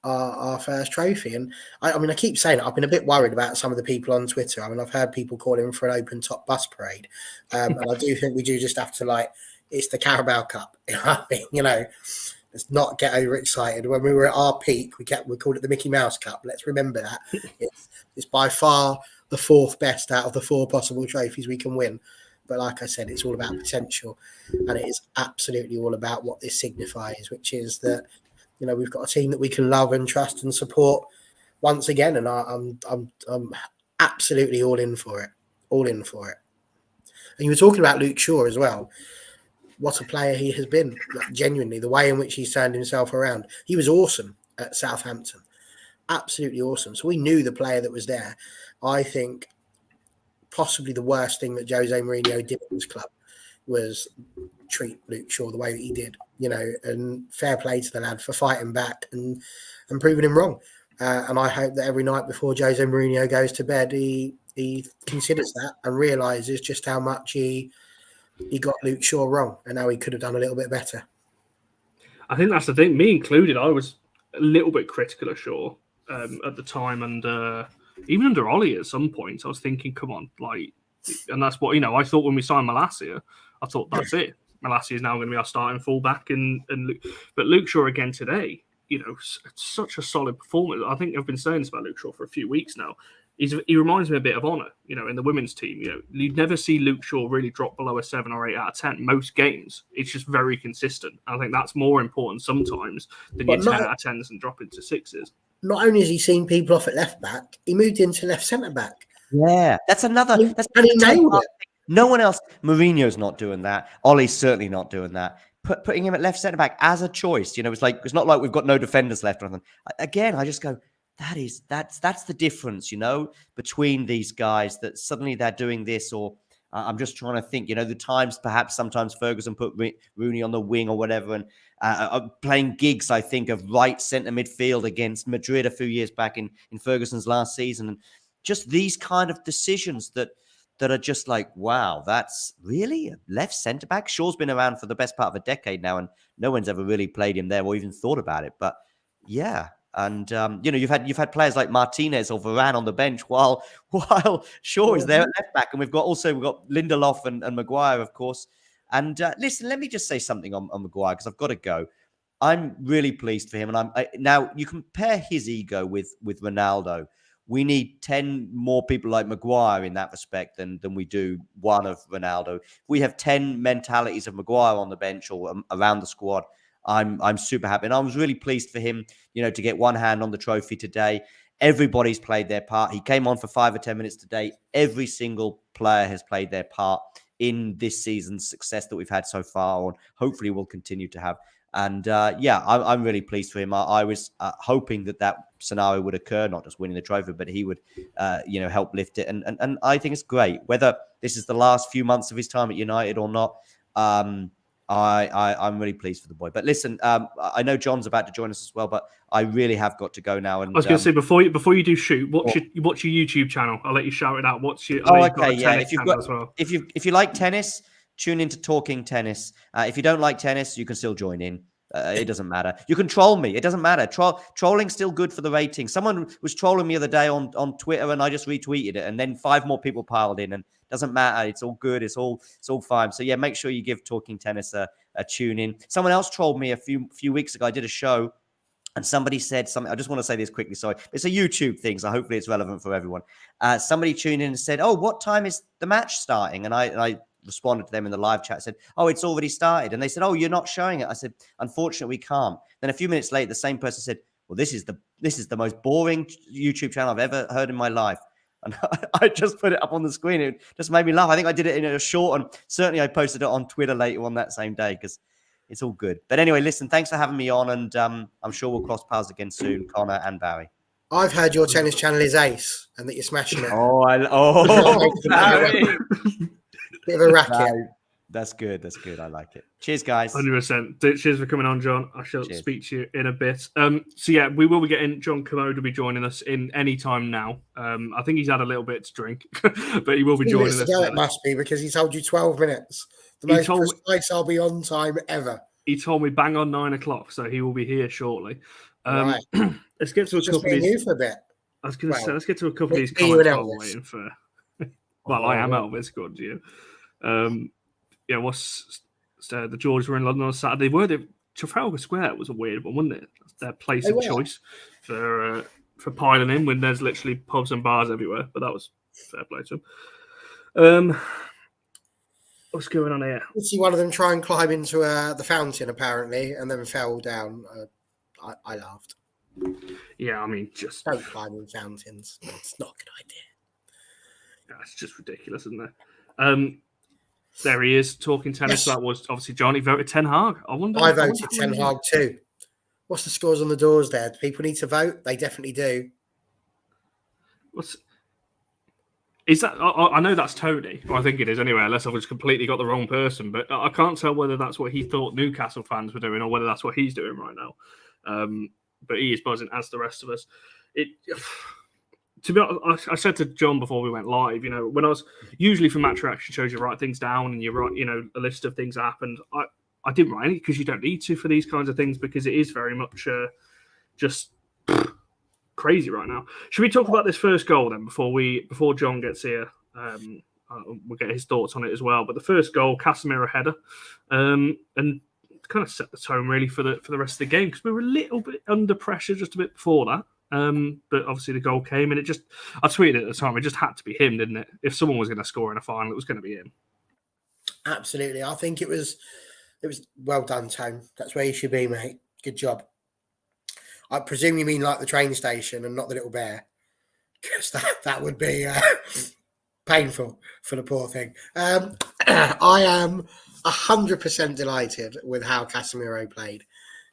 our first trophy. And I keep saying it, I've been a bit worried about some of the people on Twitter. I've heard people calling for an open top bus parade. And I do think we do just have to, it's the Carabao Cup. Let's not get overexcited. When we were at our peak, we called it the Mickey Mouse Cup. Let's remember that. It's by far the 4th best out of the 4 possible trophies we can win. But like I said, it's all about potential. And it is absolutely all about what this signifies, which is that, we've got a team that we can love and trust and support once again. And I'm absolutely all in for it. And you were talking about Luke Shaw as well. What a player he has been, genuinely, the way in which he's turned himself around. He was awesome at Southampton. Absolutely awesome. So we knew the player that was there. I think possibly the worst thing that Jose Mourinho did at this club was treat Luke Shaw the way that he did, and fair play to the lad for fighting back and proving him wrong. And I hope that every night before Jose Mourinho goes to bed, he considers that and realises just how much he got Luke Shaw wrong and how he could have done a little bit better. I think that's the thing, me included. I was a little bit critical of Shaw at the time, and even under Ollie at some points, I was thinking, come on, and that's what, I thought when we signed Malacia, I thought that's it. Malacia is now going to be our starting fullback, but Luke Shaw again today, such a solid performance. I think I've been saying this about Luke Shaw for a few weeks now. He reminds me a bit of Honor, in the women's team. You'd never see Luke Shaw really drop below a 7 or 8 out of 10 most games. It's just very consistent. I think that's more important sometimes than your 10 out of 10s and drop into 6s. Not only has he seen people off at left back, he moved into left centre back. Yeah, that's another. And he nailed it. No one else. Mourinho's not doing that. Ollie's certainly not doing that. putting him at left centre back as a choice. It's not like we've got no defenders left or anything. Again, I just go, that's the difference, between these guys, that suddenly they're doing this. Or I'm just trying to think, the times perhaps sometimes Ferguson put Rooney on the wing or whatever, and playing gigs, I think, of right centre midfield against Madrid a few years back in Ferguson's last season. And just these kind of decisions that are just like, wow, that's really a left centre back. Shaw's been around for the best part of a decade now, and no one's ever really played him there or even thought about it. But yeah. And you've had players like Martinez or Varane on the bench while Shaw is there at left back, and we've got Lindelof and Maguire, of course. And listen, let me just say something on Maguire, because I've got to go. I'm really pleased for him, and now you compare his ego with Ronaldo. We need 10 more people like Maguire in that respect than we do one of Ronaldo. We have 10 mentalities of Maguire on the bench or around the squad. I'm super happy. And I was really pleased for him, to get one hand on the trophy today. Everybody's played their part. He came on for 5 or 10 minutes today. Every single player has played their part in this season's success that we've had so far, and hopefully we'll continue to have. And I'm really pleased for him. I was hoping that scenario would occur, not just winning the trophy, but he would, help lift it. And I think it's great. Whether this is the last few months of his time at United or not, I'm really pleased for the boy. But listen, I know John's about to join us as well, but I really have got to go now. And I was going to say, before you do shoot, what's your YouTube channel? I'll let you shout it out. What's your? If you like tennis, tune into Talking Tennis. If you don't like tennis, you can still join in. It doesn't matter. You can troll me. It doesn't matter. Trolling's still good for the ratings. Someone was trolling me the other day on Twitter, and I just retweeted it, and then 5 more people piled in, and it doesn't matter. It's all good. It's all fine. So yeah, make sure you give Talking Tennis a tune in. Someone else trolled me a few weeks ago. I did a show, and somebody said something. I just want to say this quickly. Sorry, it's a YouTube thing, so hopefully it's relevant for everyone. Somebody tuned in and said, "Oh, what time is the match starting?" And I responded to them in the live chat, said, "Oh, it's already started." And they said, "Oh, you're not showing it." I said, "Unfortunately, we can't." Then a few minutes later, the same person said, "Well, this is the most boring YouTube channel I've ever heard in my life." And I just put it up on the screen. It just made me laugh. I think I did it in a short, and certainly I posted it on Twitter later on that same day, because it's all good. But anyway, listen, thanks for having me on, and I'm sure we'll cross paths again soon, Connor and Barry. I've heard your tennis channel is ace and that you're smashing it. Barry. Bit of a racket. That's good. I like it. Cheers, guys. 100%. Cheers for coming on, John. I shall speak to you in a bit. So yeah, we will be getting John Commode to be joining us in any time now. I think he's had a little bit to drink, but he will be joining us. It must be, because he told you 12 minutes. The most precise I'll be on time ever. He told me bang on 9 o'clock, so he will be here shortly. Right. Let's get to a couple of these. For a bit. I was going to say, let's get to a couple of these comments while we're waiting for. Well, I am Elvis, good to you. The George were in London on Saturday. Trafalgar Square was a weird one, wasn't it? That's their place of choice for piling in when there's literally pubs and bars everywhere. But that was fair play to them. What's going on here? You see one of them try and climb into the fountain, apparently, and then fell down. I laughed. Yeah, I mean, just don't climb in fountains. It's not a good idea. Yeah, it's just ridiculous, isn't it? There he is talking tennis. Yes. That was obviously Johnny voted Ten Hag. I voted Ten Hag too. What's the scores on the doors there? Do people need to vote? They definitely do. Is that? I know that's Tony. Or I think it is anyway, unless I've just completely got the wrong person. But I can't tell whether that's what he thought Newcastle fans were doing or whether that's what he's doing right now. But he is buzzing, as the rest of us. To be honest, I said to John before we went live, when I was usually for match reaction shows, you write things down and you write, a list of things that happened. I didn't write any because you don't need to for these kinds of things, because it is very much just crazy right now. Should we talk about this first goal then before John gets here? We'll get his thoughts on it as well. But the first goal, Casemiro header, and kind of set the tone really for the rest of the game, because we were a little bit under pressure just a bit before that. But obviously the goal came, and I tweeted at the time, it just had to be him, didn't it? If someone was going to score in a final, it was going to be him. Absolutely. I think it was well done, Tone. That's where you should be, mate. Good job. I presume you mean like the train station and not the little bear, because that would be painful for the poor thing. I 100% delighted with how Casemiro played.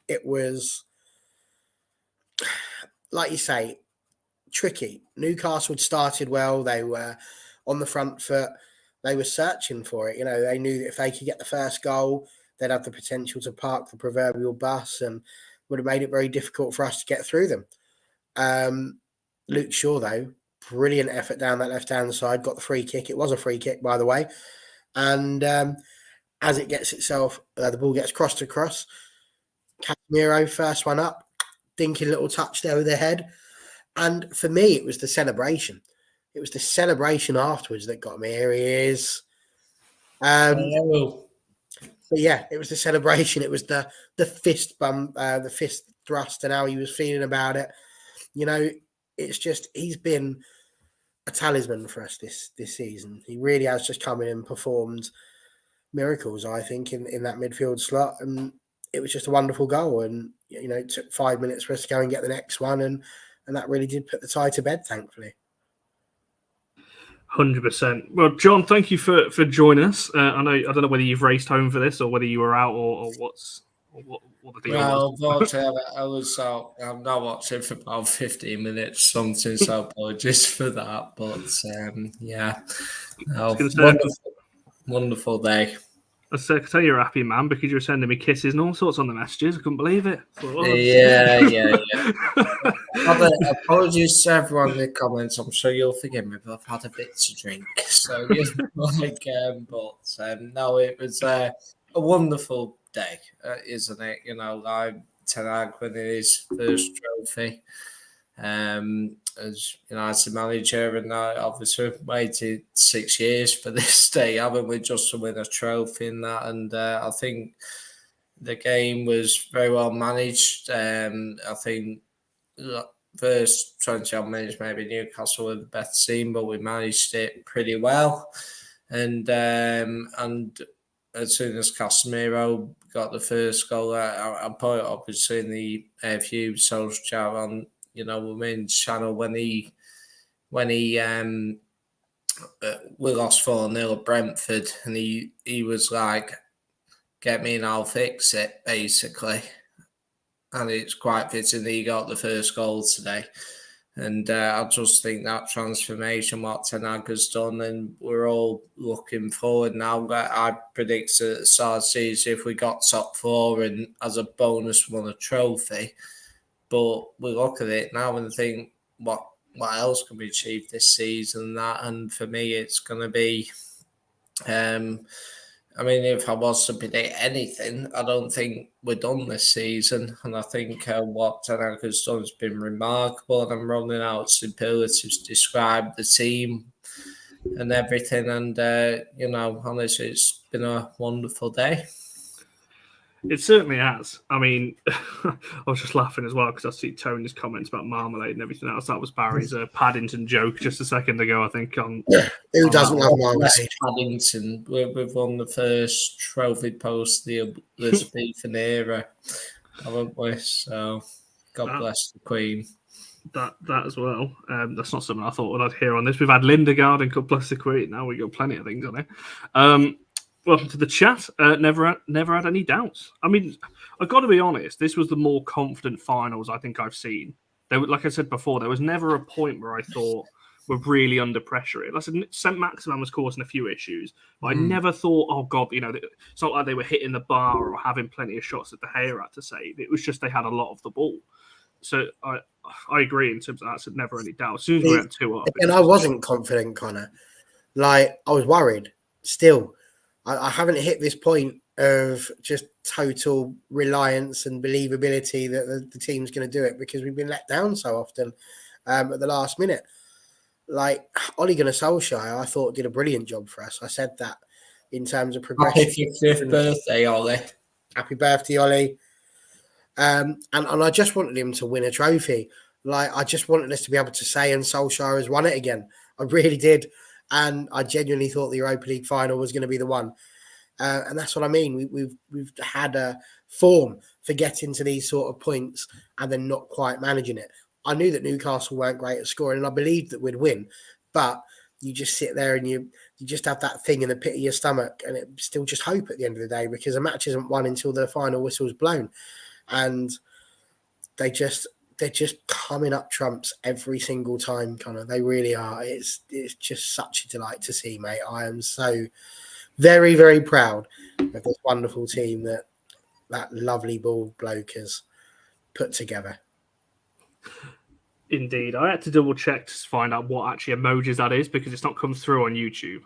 It was, like you say, tricky. Newcastle had started well. They were on the front foot. They were searching for it. They knew that if they could get the first goal, they'd have the potential to park the proverbial bus and would have made it very difficult for us to get through them. Luke Shaw, though, brilliant effort down that left-hand side, got the free kick. It was a free kick, by the way. And as it gets itself, the ball gets crossed across. Casemiro, first one up, dinky little touch there with the head. And for me, it was the celebration. It was the celebration afterwards that got me. Here he is. But yeah, it was the celebration. It was the fist bump, the fist thrust, and how he was feeling about it. It's just, he's been a talisman for us this season. He really has just come in and performed miracles, I think, in that midfield slot. And it was just a wonderful goal. And, it took 5 minutes for us to go and get the next one. And that really did put the tie to bed, thankfully. 100%. Well, John, thank you for joining us. I don't know whether you've raced home for this or whether you were out or what the deal was. Unfortunately, I was out. I've not watched it for about 15 minutes, something, so apologies for that. But yeah, wonderful day. I could tell you're a happy man because you were sending me kisses and all sorts on the messages. I couldn't believe it. Yeah. Apologies to everyone in the comments. I'm sure you'll forgive me, but I've had a bit to drink. So, no, it was a wonderful day, isn't it? Ten Hag winning his first trophy. As United manager, and obviously waited 6 years for this day, haven't we, just to win a trophy in that? And I think the game was very well managed. I think first 20 odd minutes, maybe Newcastle were the better team, but we managed it pretty well. And as soon as Casemiro got the first goal, I put it obviously in the few social chat on women's channel when we lost 4-0 at Brentford, and he was like, "Get me and I'll fix it," basically. And it's quite fitting that he got the first goal today. And I just think that transformation, what Ten Hag has done, and we're all looking forward now. I predict at the start of the season, if we got top four and as a bonus won a trophy. But we look at it now and think, what else can we achieve this season? And for me, it's going to be, if I was to predict anything, I don't think we're done this season. And I think what Ten Hag has done has been remarkable. And I'm running out superlatives to describe the team and everything. And, honestly, it's been a wonderful day. It certainly has. I was just laughing as well because I see Tony's comments about marmalade and everything else. That was Barry's Paddington joke just a second ago, I think. Who doesn't love marmalade? Paddington. We've won the first trophy post the Elizabethan era, haven't we? So, God bless the Queen. That as well. That's not something I thought I'd hear on this. We've had Lindegaard and God bless the Queen. Now we've got plenty of things on it. Welcome to the chat. Never had any doubts. I've got to be honest. This was the more confident finals I think I've seen. Like I said before, there was never a point where I thought we're really under pressure. Like I said, St. Maximin was causing a few issues, but I never thought, oh God, it's not like they were hitting the bar or having plenty of shots that De Gea had to save. It was just they had a lot of the ball. So I agree in terms of that. So never any doubt. As soon as we went 2-up, and I wasn't confident, Connor. I was worried still. I haven't hit this point of just total reliance and believability that the team's going to do it because we've been let down so often at the last minute. Ole Gunnar Solskjaer, I thought did a brilliant job for us. I said that in terms of progression. Happy 50th birthday, Ole. Happy birthday, Ole. And I just wanted him to win a trophy. I just wanted us to be able to say, and Solskjaer has won it again. I really did. And I genuinely thought the Europa League final was going to be the one. And that's what I mean. We've had a form for getting to these sort of points and then not quite managing it. I knew that Newcastle weren't great at scoring and I believed that we'd win. But, you just sit there and you just have that thing in the pit of your stomach, and it's still just hope at the end of the day, because a match isn't won until the final whistle's blown. And they're just coming up trumps every single time, Connor. They really are. It's just such a delight to see, mate. I am so very, very proud of this wonderful team that lovely bald bloke has put together. Indeed. I had to double check to find out what actually emojis that is, because it's not come through on YouTube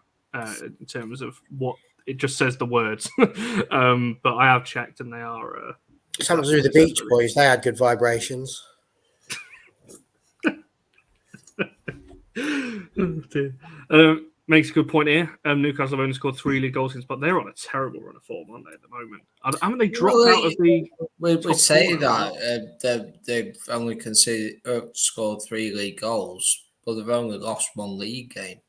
in terms of what it just says the words. But I have checked, and they are something to do with the Beach Boys. They had good vibrations. Makes a good point here. Newcastle have only scored 3 league goals since, but they're on a terrible run of form, aren't they, at the moment? Haven't they dropped out of the... We say that they've only scored 3 league goals, but they've only lost 1 league game.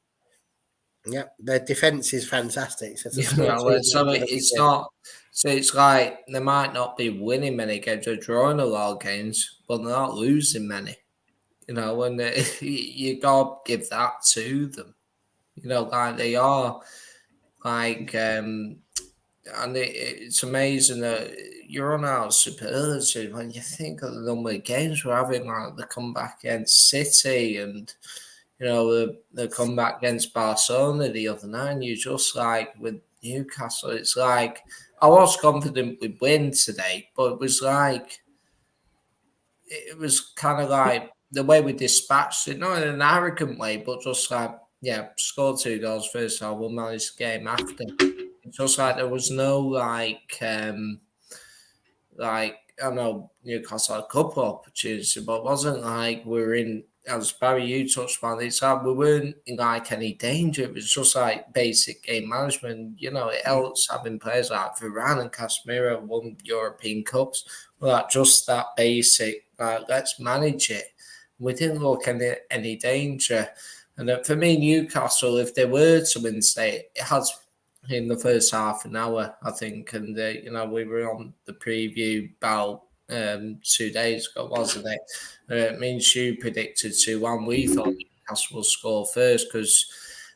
Yeah, their defence is fantastic. So it's not... So it's like they might not be winning many games, they're drawing a lot of games, but they're not losing many. You know, and you got to give that to them. You know, like they are, like, and it's amazing that you're on our superlative when you think of the number of games we're having, like the comeback against City and, you know, the comeback against Barcelona the other night. And you just like with Newcastle, it's like I was confident we'd win today, but it was kind of like the way we dispatched it, not in an arrogant way, but just like, yeah, scored 2 goals first half, we'll manage the game after. It's just like there was no like I know Newcastle had a couple of opportunities, but it wasn't like we were in, as Barry, you touched on, it's like we weren't in like any danger. It was just like basic game management. You know, it helps having players like Varane and Casemiro won European Cups. Like just that basic, like let's manage it. We didn't look any danger. And for me, Newcastle, if they were to win today, it has in the first half an hour, I think. And, you know, we were on the preview about 2 days ago, wasn't it? It means you predicted 2-1. We thought Newcastle will score first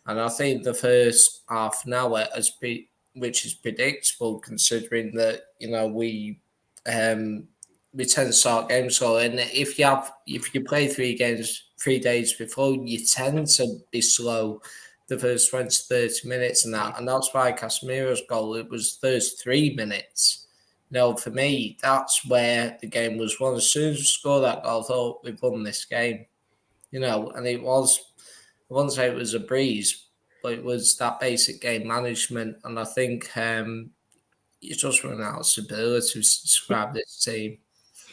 and I think the first half an hour, which is predictable considering that, you know, we tend to start games slow. And if you play 3 days before, you tend to be slow the first 20 to 30 minutes and that's why Casemiro's goal, it was those 3 minutes. No, for me, that's where the game was won. As soon as we scored that goal, I thought we've won this game. You know, and it was, I wouldn't say it was a breeze, but it was that basic game management. And I think you just run out of stability to describe this team.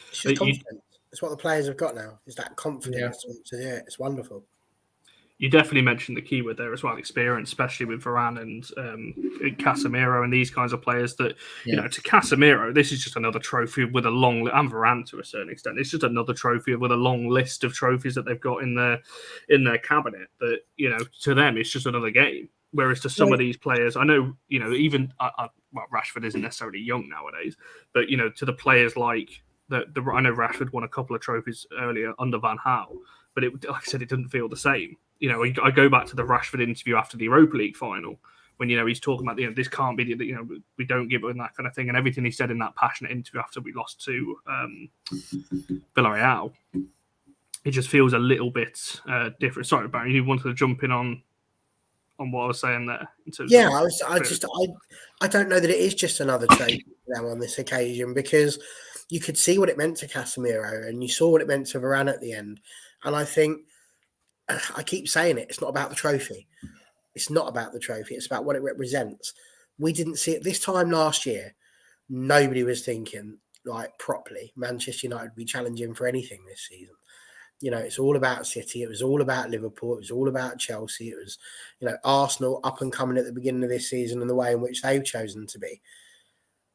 It's just confidence. It's what the players have got now. Is that confidence to do it. It's wonderful. You definitely mentioned the keyword there as well, experience, especially with Varane and Casemiro and these kinds of players that, you know, to Casemiro, this is just another trophy with a long, and Varane to a certain extent, it's just another trophy with a long list of trophies that they've got in their cabinet that, you know, to them, it's just another game. Whereas to some of these players, I know, you know, even, well, Rashford isn't necessarily young nowadays, but, you know, to the players like, I know Rashford won a couple of trophies earlier under Van Gaal, but like I said, it didn't feel the same. You know, I go back to the Rashford interview after the Europa League final when, you know, he's talking about, you know, this can't be, you know, we don't give it and that kind of thing. And everything he said in that passionate interview after we lost to Villarreal, it just feels a little bit different. Sorry, Barry, you wanted to jump in on what I was saying there. I don't know that it is just another trophy now on this occasion, because you could see what it meant to Casemiro and you saw what it meant to Varane at the end. And I think, I keep saying it, it's not about the trophy. It's not about the trophy. It's about what it represents. We didn't see it this time last year. Nobody was thinking like properly Manchester United would be challenging for anything this season. You know, it's all about City. It was all about Liverpool. It was all about Chelsea. It was, you know, Arsenal up and coming at the beginning of this season and the way in which they've chosen to be.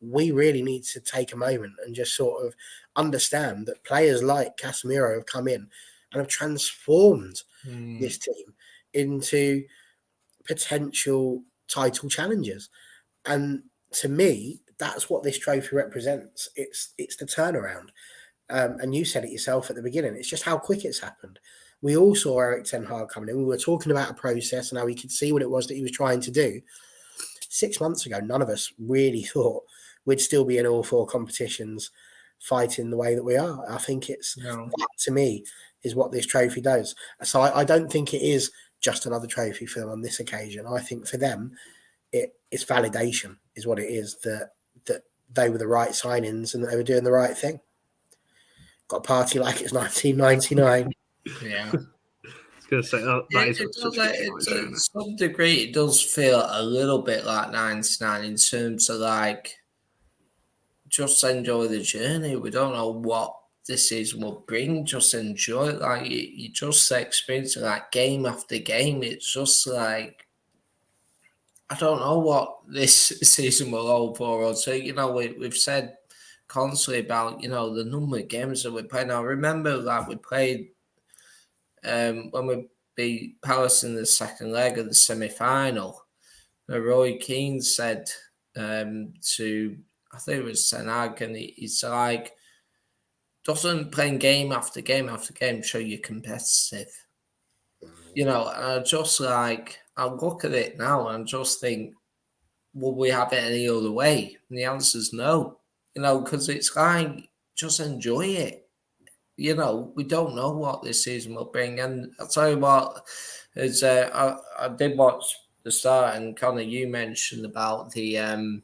We really need to take a moment and just sort of understand that players like Casemiro have come in and have transformed this team into potential title challengers. And to me, that's what this trophy represents. It's the turnaround. And you said it yourself at the beginning. It's just how quick it's happened. we all saw Erik Ten Hag coming in. We were talking about a process and how we could see what it was that he was trying to do. 6 months ago, none of us really thought we'd still be in all 4 competitions fighting the way that we are. I think that to me is what this trophy does. So I don't think it is just another trophy for them on this occasion. I think for them, it's validation is what it is, that they were the right signings and that they were doing the right thing. Got a party like it's 1999. Yeah. Going to say to some degree, it does feel a little bit like 99 in terms of like just enjoy the journey. We don't know what this season will bring. Just enjoy it. Like you just experience it like game after game. It's just like I don't know what this season will hold for us. So we've said constantly about the number of games that we played. Now remember that we played. When we beat Palace in the second leg of the semi-final, Roy Keane said to, I think it was Ten Hag, and he's like, doesn't playing game after game after game show you're competitive? And I just like, I look at it now and just think, will we have it any other way? And the answer is no, because it's like, just enjoy it. We don't know what this season will bring. And I'll tell you what, is I did watch the start, and Connor, you mentioned about the,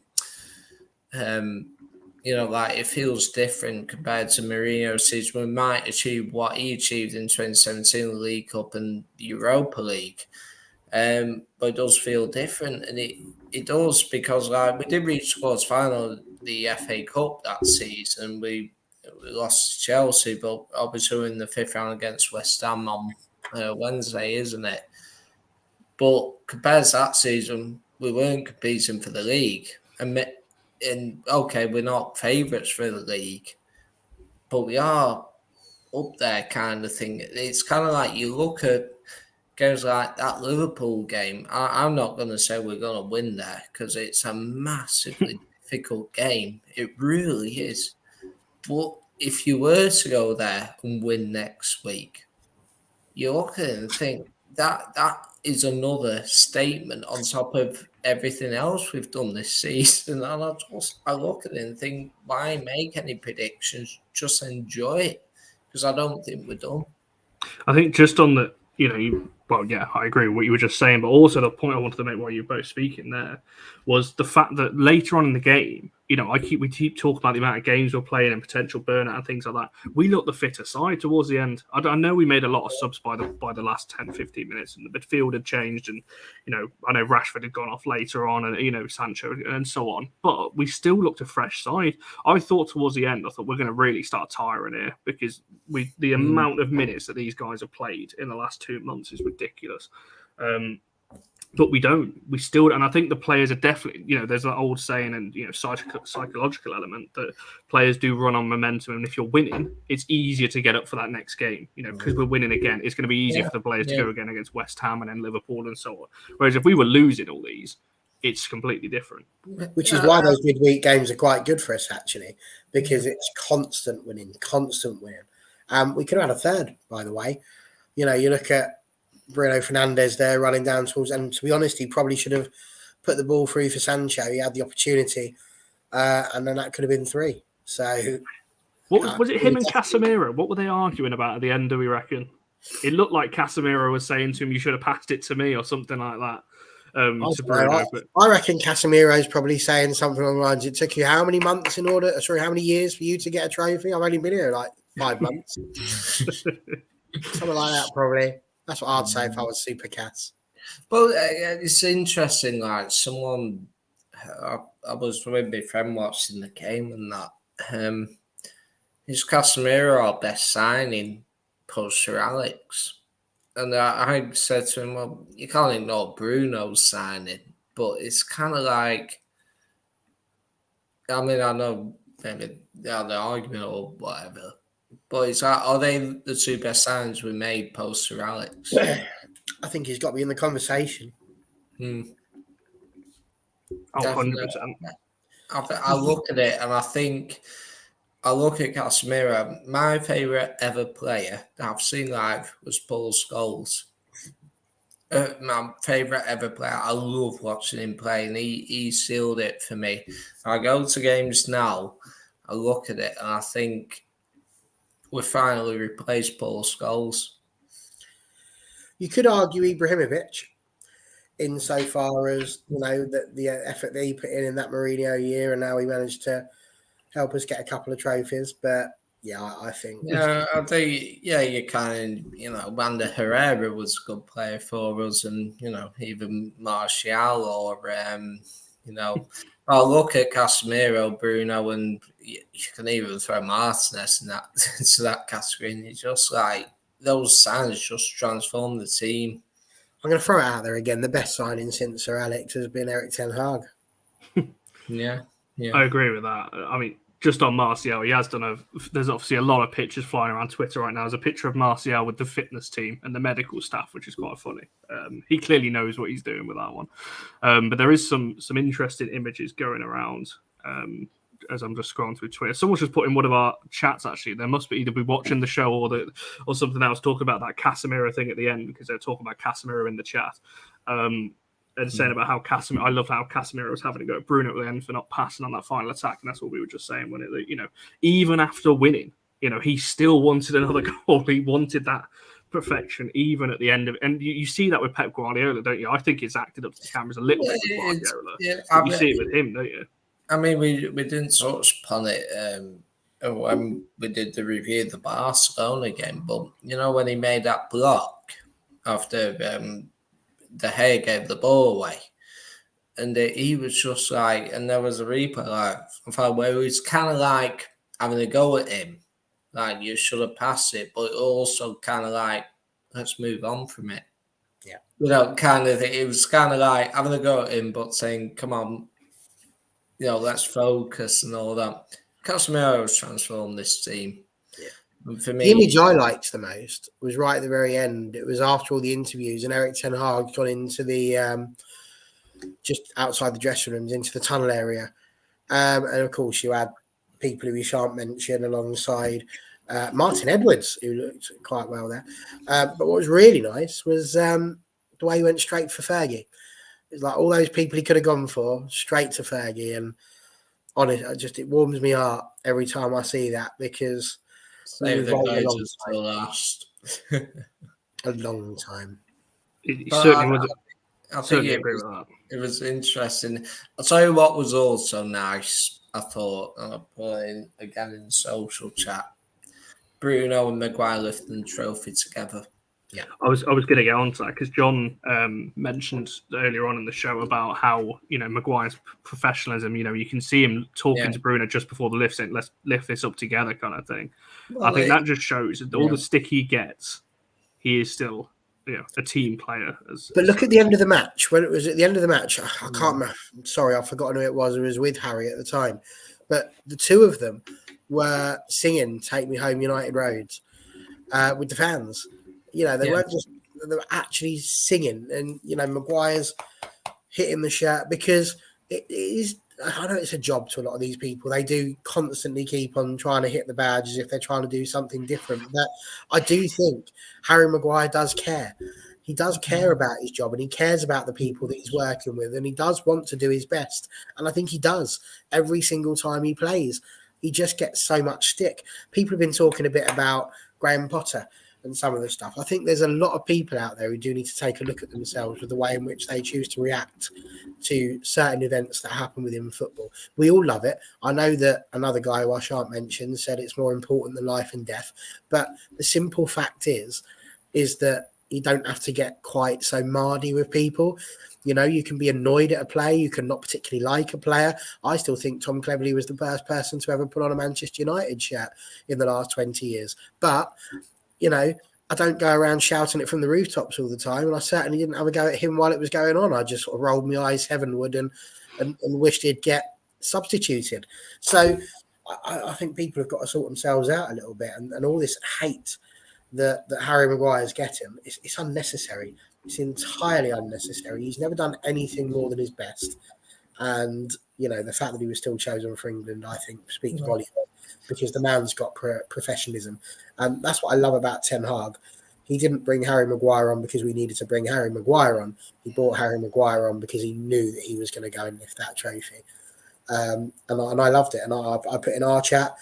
like it feels different compared to Mourinho's season. We might achieve what he achieved in 2017, the League Cup and the Europa League. But it does feel different. And it does because like we did reach the quarterfinal of the FA Cup that season. We lost to Chelsea, but obviously we're in the 5th round against West Ham on Wednesday, isn't it? But compared to that season, we weren't competing for the league. And okay, we're not favourites for the league, but we are up there kind of thing. It's kind of like you look at games like that Liverpool game. I'm not going to say we're going to win there because it's a massively difficult game. It really is. But if you were to go there and win next week, you look at it and think that is another statement on top of everything else we've done this season. And I look at it and think, why make any predictions? Just enjoy it, because I don't think we're done. I think just on the, I agree with what you were just saying, but also the point I wanted to make while you were both speaking there was the fact that later on in the game, we keep talking about the amount of games we're playing and potential burnout and things like that. We looked the fitter side towards the end. I know we made a lot of subs by the last 10, 15 minutes, and the midfield had changed, and I know Rashford had gone off later on, and Sancho and so on. But we still looked a fresh side. I thought towards the end, we're going to really start tiring here because the amount of minutes that these guys have played in the last 2 months is ridiculous. But we don't. We still, and I think the players are definitely, there's that old saying and, psychological element that players do run on momentum. And if you're winning, it's easier to get up for that next game, because we're winning again. It's going to be easier for the players to go again against West Ham and then Liverpool and so on. Whereas if we were losing all these, it's completely different. Which is why those midweek games are quite good for us, actually, because it's constant winning. We could have had a third, by the way. You look at Bruno Fernandes there running down towards, and to be honest, he probably should have put the ball through for Sancho. He had the opportunity, and then that could have been 3. So, what was it? Him and Casemiro? What were they arguing about at the end? Do we reckon? It looked like Casemiro was saying to him, "You should have passed it to me," or something like that. To Bruno, I reckon Casemiro's probably saying something along the lines. It took you how many years for you to get a trophy? I've only been here like 5 months. Something like that, probably. That's what I'd say if I was Super Cass. Well, it's interesting. Like I was with my friend watching the game, and that is Casemiro our best signing post Sir Alex. And I said to him, "Well, you can't ignore Bruno's signing, but it's kind of like, I mean, I know maybe they had an argument or whatever." But it's like, are they the 2 best signings we made post Sir Alex? I think he's got to be in the conversation. 100%. I look at it and I think I look at Casemiro. My favourite ever player that I've seen live was Paul Scholes. My favourite ever player. I love watching him play, and he sealed it for me. I go to games now, I look at it, and I think we finally replaced Paul Scholes. You could argue Ibrahimovic insofar as, the effort that he put in that Mourinho year, and now he managed to help us get a couple of trophies. But yeah, I think. Yeah, I think, you kind of, Wander Herrera was a good player for us, and, even Martial or, I look at Casemiro, Bruno, and you can even throw Martinez in that, into that category, and it's just like, those signs just transformed the team. I'm going to throw it out there again. The best signing since Sir Alex has been Erik Ten Hag. Yeah. I agree with that. I mean, just on Martial, he has done there's obviously a lot of pictures flying around Twitter right now. There's a picture of Martial with the fitness team and the medical staff, which is quite funny. He clearly knows what he's doing with that one. But there is some interesting images going around as I'm just scrolling through Twitter. Someone's just put in one of our chats, actually. They must either be watching the show or something else, talking about that Casemiro thing at the end, because they're talking about Casemiro in the chat. And saying about how Casemiro, I love how Casemiro was having to go at Bruno at the end for not passing on that final attack, and that's what we were just saying when even after winning, he still wanted another goal. He wanted that perfection, even at the end of it. And you see that with Pep Guardiola, don't you? I think it's acted up to the cameras a little bit with Guardiola. Yeah, you see it with him, don't you? I mean, we didn't touch upon it when we did the review of the Barcelona game, but when he made that block after De Gea gave the ball away, and he was just like, and there was a replay where he was kind of like having a go at him, like you should have passed it, but also kind of like, let's move on from it. Yeah, kind of thing. It was kind of like having a go at him, but saying, "Come on, let's focus," and all that. Casemiro has transformed this team. Yeah. And for me, the image I liked the most was right at the very end. It was after all the interviews, and Erik Ten Hag got into the just outside the dressing rooms, into the tunnel area. And of course, you had people who we shan't mention alongside Martin Edwards, who looked quite well there. But what was really nice was the way he went straight for Fergie. It's like all those people he could have gone for, straight to Fergie. And honestly, it warms me heart every time I see that, because save the guys till last. A long time. He certainly was. I think it was interesting. I'll tell you what was also nice, I thought, and I put in again in the social chat. Bruno and Maguire lifting the trophy together. Yeah, I was going to get on to that because John mentioned earlier on in the show about how Maguire's professionalism. You can see him talking to Bruno just before the lift, saying, "Let's lift this up together," kind of thing. Well, I think that just shows that all the stick he gets, he is still a team player. But look at the end of the match. When it was at the end of the match, I can't remember. Sorry, I've forgotten who it was. It was with Harry at the time, but the two of them were singing "Take Me Home, United Roads" with the fans. They weren't just, they were actually singing, and Maguire's hitting the shirt, because it is, I know it's a job to a lot of these people. They do constantly keep on trying to hit the badge as if they're trying to do something different. But I do think Harry Maguire does care. He does care about his job, and he cares about the people that he's working with, and he does want to do his best. And I think he does every single time he plays. He just gets so much stick. People have been talking a bit about Graham Potter and some of the stuff. I think there's a lot of people out there who do need to take a look at themselves with the way in which they choose to react to certain events that happen within football. We all love it. I know that another guy who I shan't mention said it's more important than life and death. But the simple fact is that you don't have to get quite so mardy with people. You can be annoyed at a player. You can not particularly like a player. I still think Tom Cleverley was the first person to ever put on a Manchester United shirt in the last 20 years. But I don't go around shouting it from the rooftops all the time, and I certainly didn't have a go at him while it was going on. I just sort of rolled my eyes heavenward and wished he'd get substituted. So I think people have got to sort themselves out a little bit, and all this hate that Harry Maguire's getting, it's unnecessary. It's entirely unnecessary. He's never done anything more than his best. And, the fact that he was still chosen for England, I think, speaks volumes. because the man's got professionalism. And that's what I love about Ten Hag. He didn't bring Harry Maguire on because we needed to bring Harry Maguire on. He brought Harry Maguire on because he knew that he was going to go and lift that trophy. And I loved it. And I put in our chat,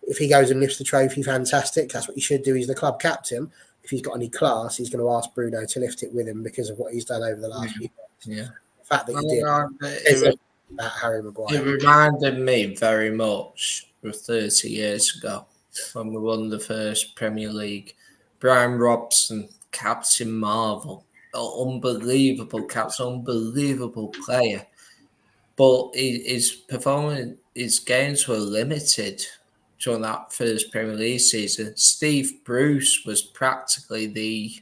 if he goes and lifts the trophy, fantastic. That's what he should do. He's the club captain. If he's got any class, he's going to ask Bruno to lift it with him because of what he's done over the last few years. Yeah. The fact that he did about Harry Maguire. It reminded me very much of 30 years ago when we won the first Premier League. Brian Robson, Captain Marvel, unbelievable captain, unbelievable player. But his performance, his games were limited during that first Premier League season. Steve Bruce was practically the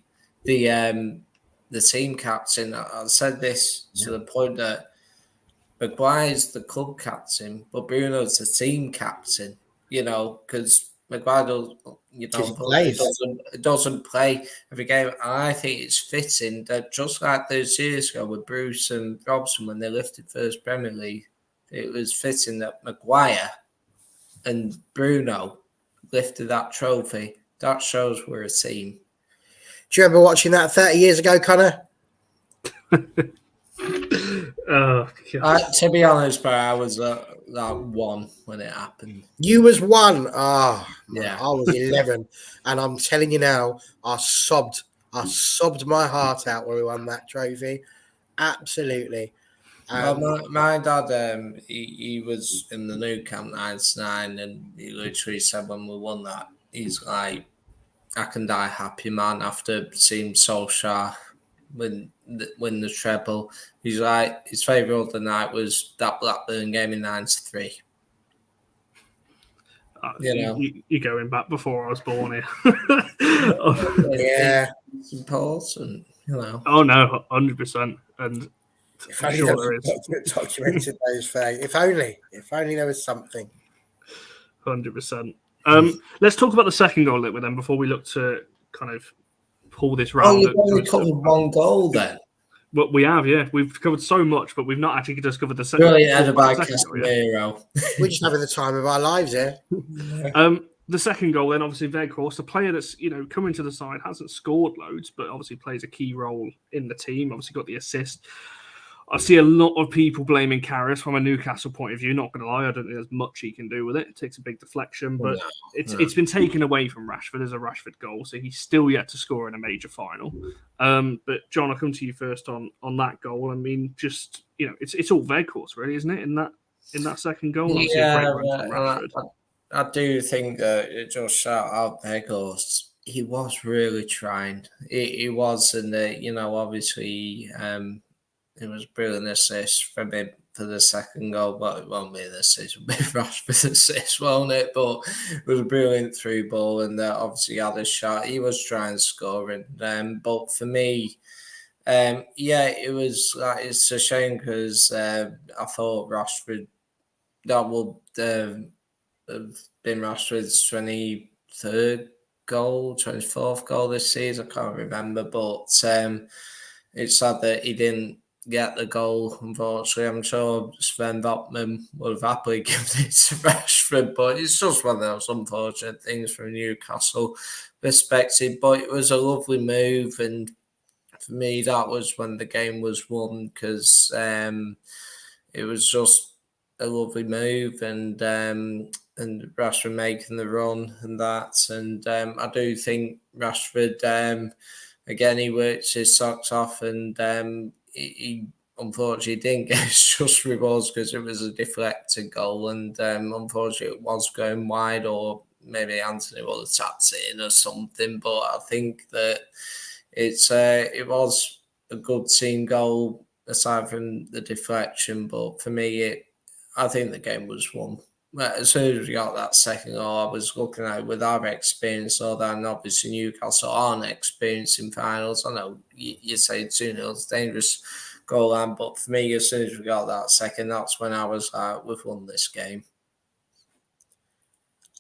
team captain. I said this to the point that Maguire's the club captain, but Bruno's the team captain. You know, because Maguire doesn't play every game. And I think it's fitting that just like those years ago with Bruce and Robson when they lifted first Premier League, it was fitting that Maguire and Bruno lifted that trophy. That shows we're a team. Do you remember watching that 30 years ago, Connor? Oh, to be honest, but I was one when it happened. You was one. Yeah. I was 11. And I'm telling you now, I sobbed my heart out when we won that trophy. Absolutely. Well, my dad, he was in the new camp 99, and he literally said when we won that, he's like, I can die happy, man, after seeing Solskjaer win the treble. He's like, his favourite of the night was that Blackburn game in 93. You're going back before I was born here. Yeah. It's important, you know. Oh, no, 100%. And if only there was documented those things. If only there was something. 100%. Let's talk about the second goal with them before we look to kind of pull this round. You've only covered one goal then. Well, we have, yeah. We've covered so much, but we've not actually discovered the second. Really headed by Casemiro. We're just having the time of our lives here. The second goal, then obviously Weghorst, a player that's coming to the side, hasn't scored loads, but obviously plays a key role in the team. Obviously got the assist. I see a lot of people blaming Karras from a Newcastle point of view. Not going to lie, I don't think there's much he can do with it. It takes a big deflection, but it's been taken away from Rashford as a Rashford goal, so he's still yet to score in a major final. But John, I'll come to you first on that goal. I mean, just it's all Weghorst, really, isn't it? In that second goal, I do think that it just shout out Weghorst. He was really trying. He was, and obviously. It was a brilliant assist from him for the second goal, but it won't be an assist. It'll be Rashford's assist, won't it? But it was a brilliant through ball, and obviously had a shot. He was trying to score, but for me, it was like it's a shame because I thought Rashford that would have been Rashford's 23rd goal, 24th goal this season. I can't remember, but it's sad that he didn't get the goal, unfortunately. I'm sure Sven Botman would have happily given it to Rashford, but it's just one of those unfortunate things from Newcastle perspective. But it was a lovely move, and for me, that was when the game was won because it was just a lovely move, and Rashford making the run and that. And I do think Rashford, again, he worked his socks off, and he unfortunately didn't get his just rewards because it was a deflected goal, and unfortunately it was going wide, or maybe Anthony would have tapped it in or something. But I think that it was a good team goal aside from the deflection. But for me, I think the game was won. As soon as we got that second goal, I was looking at it with our experience, so that obviously Newcastle aren't experienced in finals. I know you say 2-0 is dangerous goal line, but for me, as soon as we got that second, that's when I was like, we've won this game.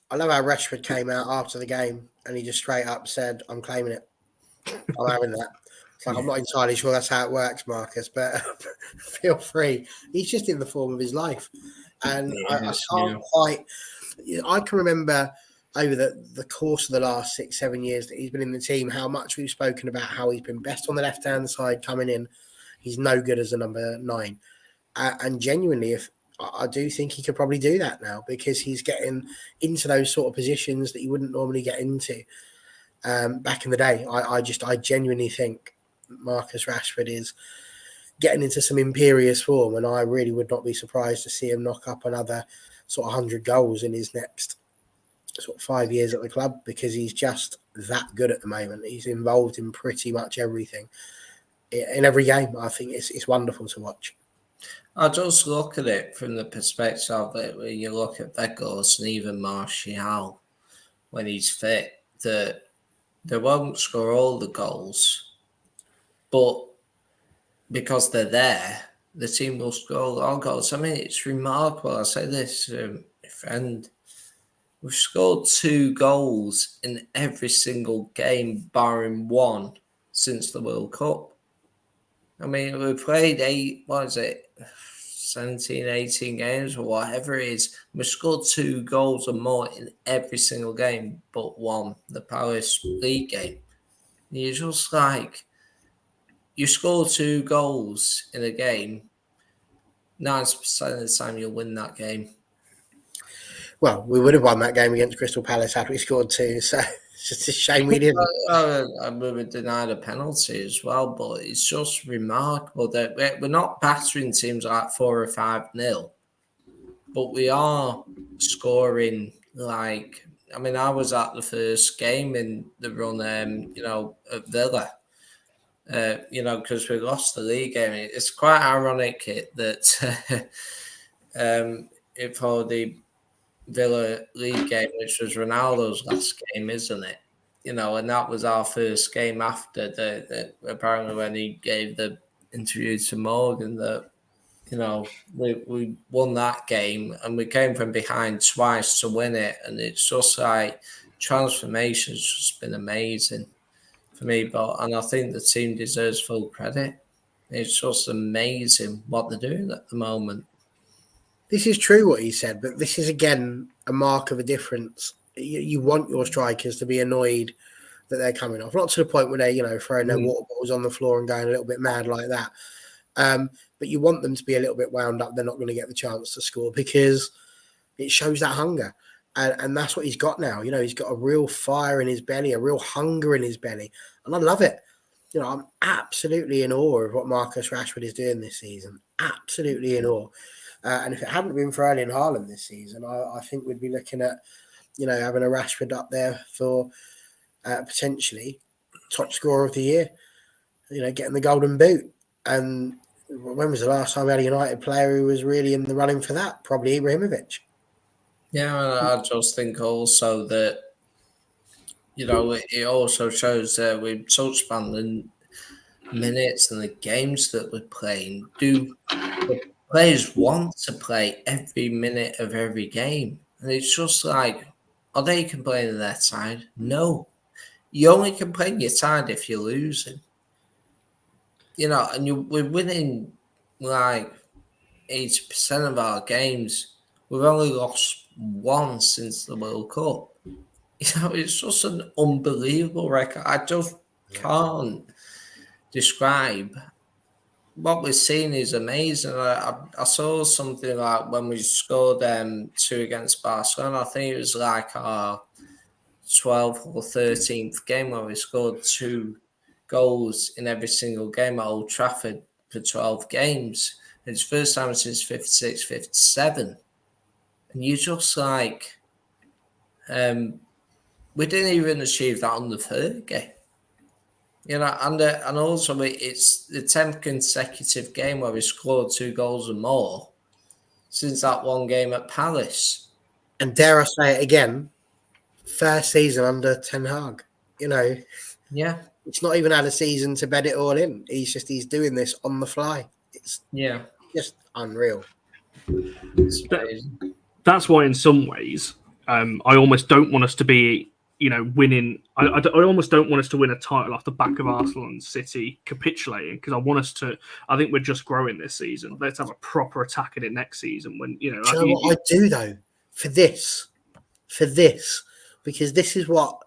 I love how Rashford came out after the game and he just straight up said, I'm claiming it. I'm having that. It's like, I'm not entirely sure that's how it works, Marcus, but feel free. He's just in the form of his life. And I can't quite I can remember over the course of the last 6-7 years that he's been in the team, how much we've spoken about how he's been best on the left-hand side coming in. He's no good as a number 9. And genuinely, if I do think he could probably do that now, because he's getting into those sort of positions that he wouldn't normally get into back in the day. I genuinely think Marcus Rashford is getting into some imperious form, and I really would not be surprised to see him knock up another sort of 100 goals in his next sort of 5 years at the club, because he's just that good at the moment. He's involved in pretty much everything in every game. I think it's wonderful to watch. I just look at it from the perspective of it, where you look at Vegas and even Martial when he's fit, that they won't score all the goals, but because they're there, the team will score all goals. I mean, it's remarkable. I say this to a friend. We've scored 2 goals in every single game, barring one, since the World Cup. I mean, we played 17, 18 games or whatever it is. We scored 2 goals or more in every single game, but one, the Palace League game. You're just like, you score 2 goals in a game, 90% of the time you'll win that game. Well, we would have won that game against Crystal Palace had we scored 2, so it's just a shame we didn't. We were denied a penalty as well, but it's just remarkable that we're not battering teams like 4 or 5-0, but we are scoring like, I mean, I was at the first game in the run, at Villa, because we lost the league game. It's quite ironic that for the Villa league game, which was Ronaldo's last game, isn't it? And that was our first game after the apparently when he gave the interview to Morgan that, we won that game and we came from behind twice to win it. And it's just like transformation's just been amazing for me. And I think the team deserves full credit. It's just amazing what they're doing at the moment. This is true what he said, but this is again a mark of a difference. You want your strikers to be annoyed that they're coming off, not to the point where they're, throwing their water bottles on the floor and going a little bit mad like that. But you want them to be a little bit wound up. They're not going to get the chance to score because it shows that hunger. And that's what he's got now. He's got a real fire in his belly, a real hunger in his belly. And I love it. I'm absolutely in awe of what Marcus Rashford is doing this season. Absolutely in awe. And if it hadn't been for Erling Haaland this season, I think we'd be looking at, having a Rashford up there for potentially top scorer of the year, getting the golden boot. And when was the last time we had a United player who was really in the running for that? Probably Ibrahimovic. Yeah, I just think also that, it also shows that we've touched on the minutes and the games that we're playing. Do the players want to play every minute of every game? And it's just like, are they complaining their side? No. You only complain your side if you're losing. And we're winning like 80% of our games. We've only lost one since the World Cup. It's just an unbelievable record. I just can't describe. What we're seeing is amazing. I saw something like when we scored 2 against Barcelona. I think it was like our 12th or 13th game where we scored 2 goals in every single game at Old Trafford for 12 games. It's the first time since 56, 57. And you're just like, we didn't even achieve that on the third game. And also it's the 10th consecutive game where we scored 2 goals or more since that one game at Palace. And dare I say it again, first season under Ten Hag. Yeah. It's not even had a season to bed it all in. He's doing this on the fly. It's just unreal. That's why in some ways I almost don't want us to be winning. I almost don't want us to win a title off the back of Arsenal and City capitulating, because I want us to. I think we're just growing this season. Let's have a proper attack at it next season. When Do you know what I do though for this? for this, because this is what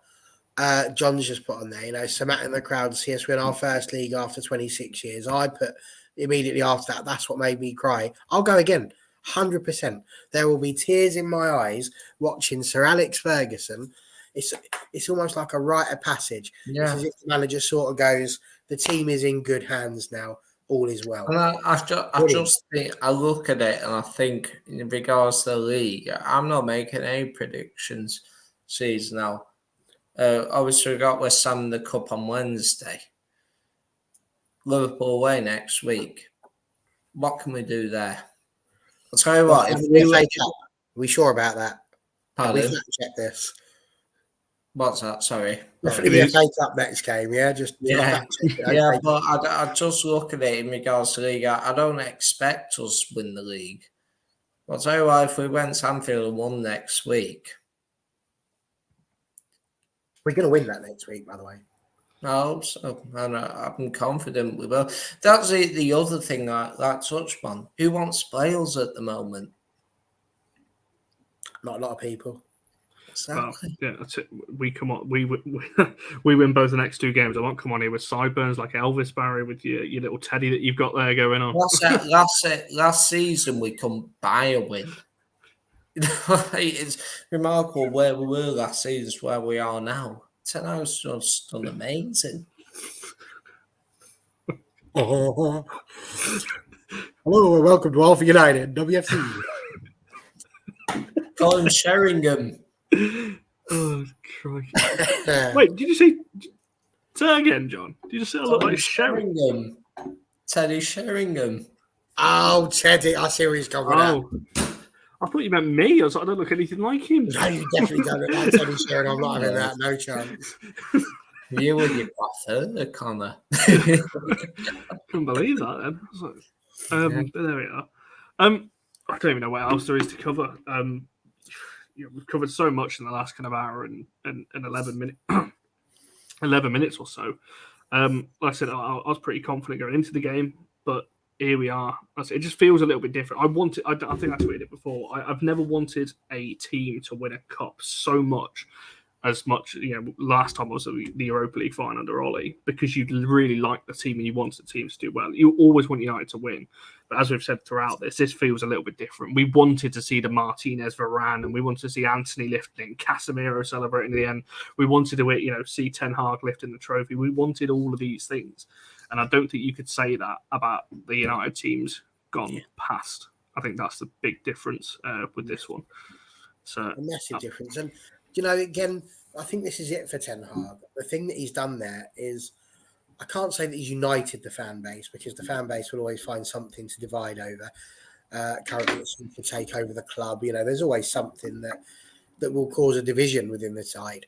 John's just put on there. You know, so Matt in the crowd see us win our first league after 26 years. I put immediately after that, that's what made me cry. I'll go again, 100%. There will be tears in my eyes watching Sir Alex Ferguson. It's almost like a rite of passage. Yeah. It's as if the manager sort of goes, the team is in good hands now. All is well. And I just think, I look at it and I think, in regards to the league, I'm not making any predictions season now. Obviously, we've got West Ham in the Cup on Wednesday. Liverpool away next week. What can we do there? I'll tell you what. Are we sure about that? Pardon? We fact check this. What's that? Sorry. Definitely the FA Cup next game, yeah? Yeah, yeah, but I just look at it in regards to the league. I don't expect us to win the league. I'll tell you what, if we went to Anfield and won next week. We're going to win that next week, by the way. I hope so. And I'm confident we will. That's the other thing I touched on. Who wants Wales at the moment? Not a lot of people. Exactly. Yeah, that's it. We come on. We win both the next two games. I won't come on here with sideburns like Elvis Barry with your little teddy that you've got there going on. Last season we couldn't buy a win. It's remarkable where we were last season to where we are now. Ten Hag's just done amazing. Hello and welcome to All for United WFC. Colin Sheringham. Oh, Christ. Wait, did you say that again, John? Did you say I look like Sheringham? Teddy Sheringham. Oh, Teddy. I see where he's coming at. I thought you meant me. I was like, I don't look anything like him. No, you definitely don't look like Teddy Sheringham. I'm not having that. No chance. You and your brother, Connor. I couldn't believe that then. But there we are. I don't even know what else there is to cover. We've covered so much in the last kind of hour and 11 minutes, 11 minutes or so. Like I said, I was pretty confident going into the game, but here we are. It just feels a little bit different. I think I tweeted it before. I've never wanted a team to win a cup so much. Last time was the Europa League final under Ollie, because you really like the team and you want the teams to do well. You always want United to win. But as we've said throughout this feels a little bit different. We wanted to see the Martinez Varane, and we wanted to see Anthony lifting, Casemiro celebrating the end. We wanted to see Ten Hag lifting the trophy. We wanted all of these things. And I don't think you could say that about the United teams gone past. I think that's the big difference with this one. So a massive difference. And again, I think this is it for Ten Hag. The thing that he's done there is, I can't say that he's united the fan base, because the fan base will always find something to divide over. Currently, to take over the club. There's always something that will cause a division within the side.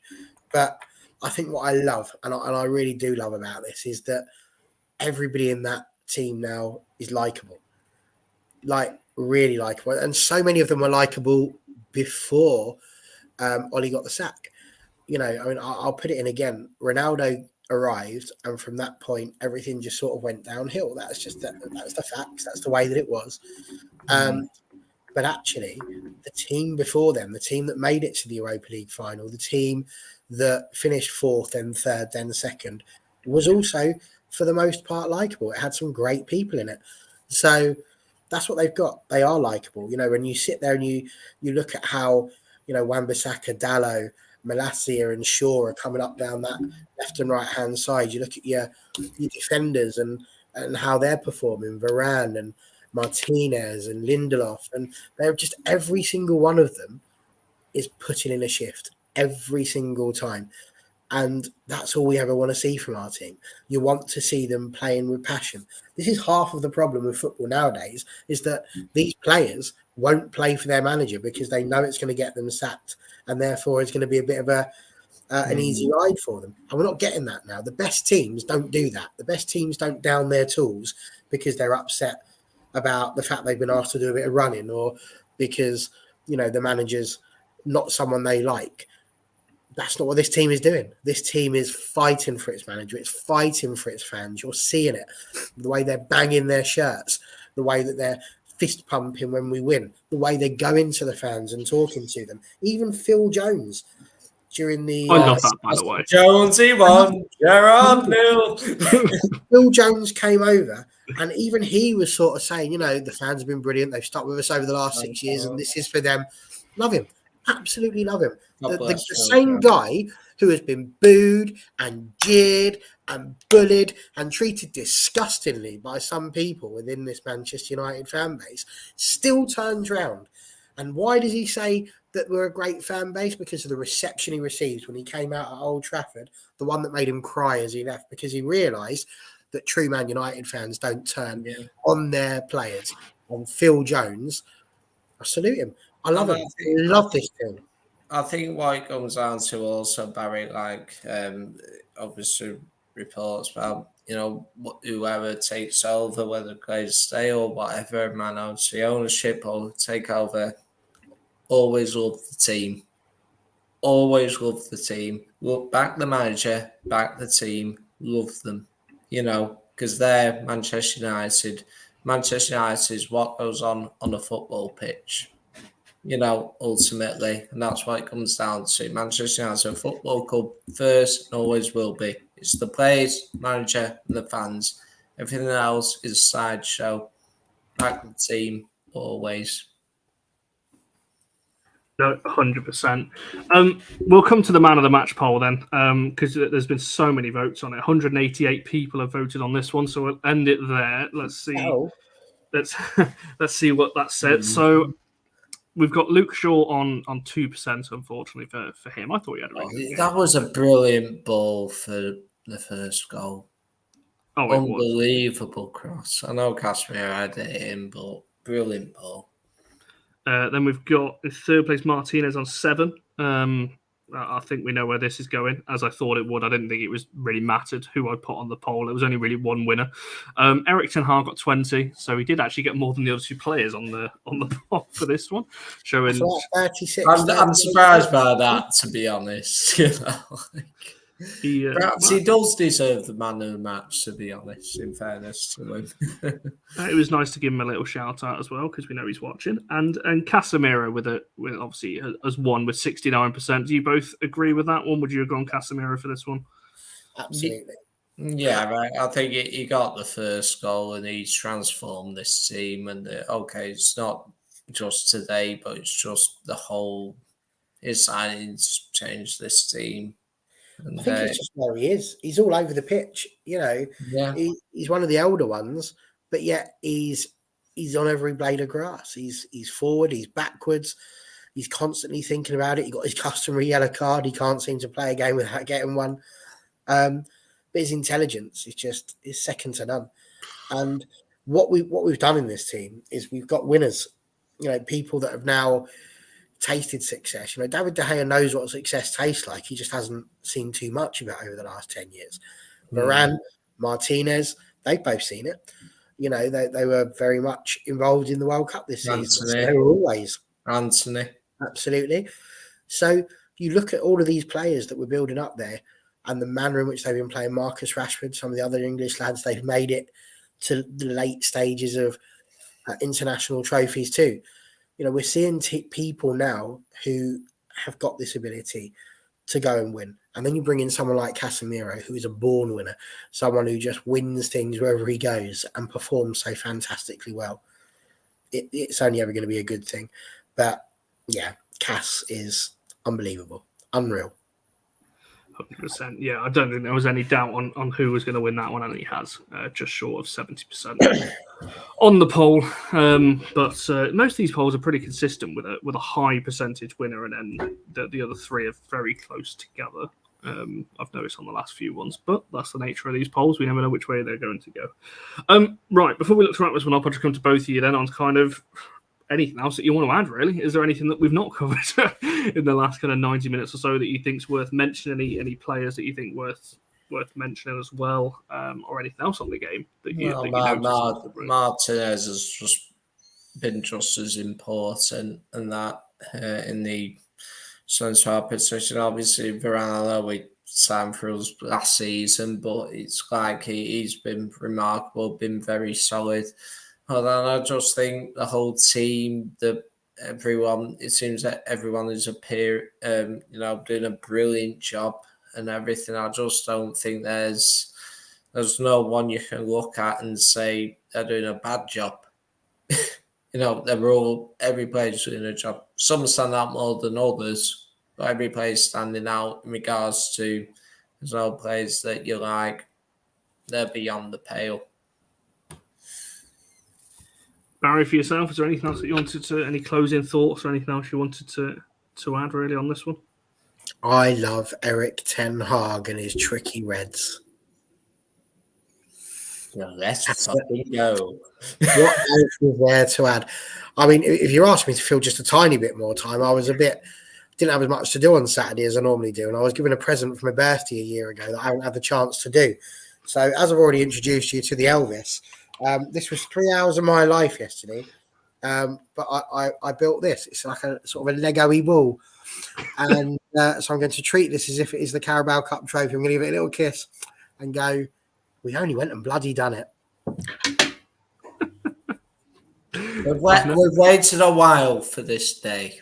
But I think what I love, and I really do love about this, is that everybody in that team now is likable. Like, really likable. And so many of them were likable before Ollie got the sack. I'll put it in again. Ronaldo arrived, and from that point, everything just sort of went downhill. That's the facts. That's the way that it was. But actually, the team before them, the team that made it to the Europa League final, the team that finished fourth, then third, then second, was also, for the most part, likable. It had some great people in it. So that's what they've got. They are likable. When you sit there and you look at how, Wan-Bissaka, Dalot, Malacia and Shaw are coming up down that left and right hand side. You look at your defenders and how they're performing, Varane and Martinez and Lindelof, and they're just, every single one of them is putting in a shift every single time. And that's all we ever want to see from our team. You want to see them playing with passion. This is half of the problem with football nowadays, is that these players won't play for their manager because they know it's going to get them sacked, and therefore it's going to be a bit of an easy ride for them. And we're not getting that now. The best teams don't do that. The best teams don't down their tools because they're upset about the fact they've been asked to do a bit of running, or because, the manager's not someone they like. That's not what this team is doing. This team is fighting for its manager. It's fighting for its fans. You're seeing it. The way they're banging their shirts, the way that they're fist pumping when we win, the way they go into the fans and talking to them. Even Phil Jones during the I love that, by the way. Jonesy won, Gerard nil. Phil Jones came over, and even he was sort of saying, the fans have been brilliant. They've stuck with us over the last 6 years, and this is for them. Love him. Absolutely love him. The same guy who has been booed and jeered and bullied and treated disgustingly by some people within this Manchester United fan base still turns round. And why does he say that we're a great fan base? Because of the reception he received when he came out at Old Trafford, the one that made him cry as he left, because he realised that true Man United fans don't turn on their players. And Phil Jones, I salute him. I love him. I love this team. I think what it comes down to also, Barry, obviously reports about, whoever takes over, whether players stay or whatever, man, obviously ownership or take over, always love the team. Always love the team. Look, back the manager, back the team, love them, because they're Manchester United. Manchester United is what goes on a football pitch. Ultimately, and that's what it comes down to. Manchester United, a football club first, and always will be. It's the players, manager, and the fans. Everything else is a sideshow. Back the team, always. No, 100%. We'll come to the man of the match poll then, because there's been so many votes on it. 188 people have voted on this one, so we'll end it there. Let's see. Let's see what that said. So. We've got Luke Shaw on 2%, unfortunately, for him. I thought he had a really good game. That was a brilliant ball for the first goal. Oh, unbelievable cross. I know Casemiro had it in, but brilliant ball. Then we've got in third place Martinez on 7. I think we know where this is going, as I thought it would. I didn't think it was really mattered who I put on the poll. It was only really one winner. Erik Ten Hag got 20, so he did actually get more than the other two players on the poll for this one. Showing 36. I'm surprised by that, to be honest. Perhaps he does deserve the man of the match, to be honest, in fairness to him. It was nice to give him a little shout out as well, because we know he's watching. And Casemiro with obviously has won with 69%. Do you both agree with that one? Would you agree on Casemiro for this one? Absolutely. Yeah, right. I think he got the first goal and he's transformed this team. And it's not just today, but it's just the whole. His signings changed this team. I think it's just where he is. He's all over the pitch. He's one of the elder ones, but yet he's on every blade of grass. He's forward, he's backwards, he's constantly thinking about it. He got his customary yellow card. He can't seem to play a game without getting one. But his intelligence is second to none. And what we've done in this team is we've got winners. People that have now tasted success. David De Gea knows what success tastes like. He just hasn't seen too much of it over the last 10 years. Varane, Martinez, they've both seen it. They were very much involved in the World Cup this season. So they were always. Anthony. Absolutely. So you look at all of these players that we're building up there and the manner in which they've been playing. Marcus Rashford, some of the other English lads, they've made it to the late stages of international trophies too. We're seeing people now who have got this ability to go and win. And then you bring in someone like Casemiro, who is a born winner, someone who just wins things wherever he goes and performs so fantastically well. It's only ever going to be a good thing. But yeah, Cass is unbelievable, unreal. 100%. Yeah, I don't think there was any doubt on who was going to win that one, and he has, just short of 70% on the poll. But most of these polls are pretty consistent with a high percentage winner, and then the other three are very close together. I've noticed on the last few ones, but that's the nature of these polls. We never know which way they're going to go. Right, before we look to wrap this one up, I'll just come to both of you then on kind of anything else that you want to add, really. Is there anything that we've not covered in the last kind of 90 minutes or so that you think's worth mentioning? Any players that you think worth mentioning as well, or anything else on the game that you Martinez has just been just as important, and that in the central position. Obviously, Varane, we signed for us last season, but it's like he's been remarkable, been very solid. And I just think the whole team, everyone, it seems that everyone is doing a brilliant job and everything. I just don't think there's no one you can look at and say they're doing a bad job. Every player's doing a job. Some stand out more than others, but every player's standing out in regards to there's no players that you like, they're beyond the pale. Barry, for yourself, is there anything else that you wanted to, any closing thoughts or anything else you wanted to add really on this one? I love Erik Ten Hag and his tricky Reds. Let's fucking go. What else is there to add? I mean, if you asked me to fill just a tiny bit more time, I didn't have as much to do on Saturday as I normally do, and I was given a present for my birthday a year ago that I haven't had the chance to do. So, as I've already introduced you to the Elvis, this was 3 hours of my life yesterday, but I built this. It's like a sort of a Lego-y ball, and so I'm going to treat this as if it is the Carabao Cup trophy. I'm going to give it a little kiss and go, we only went and bloody done it. We've waited a while for this day.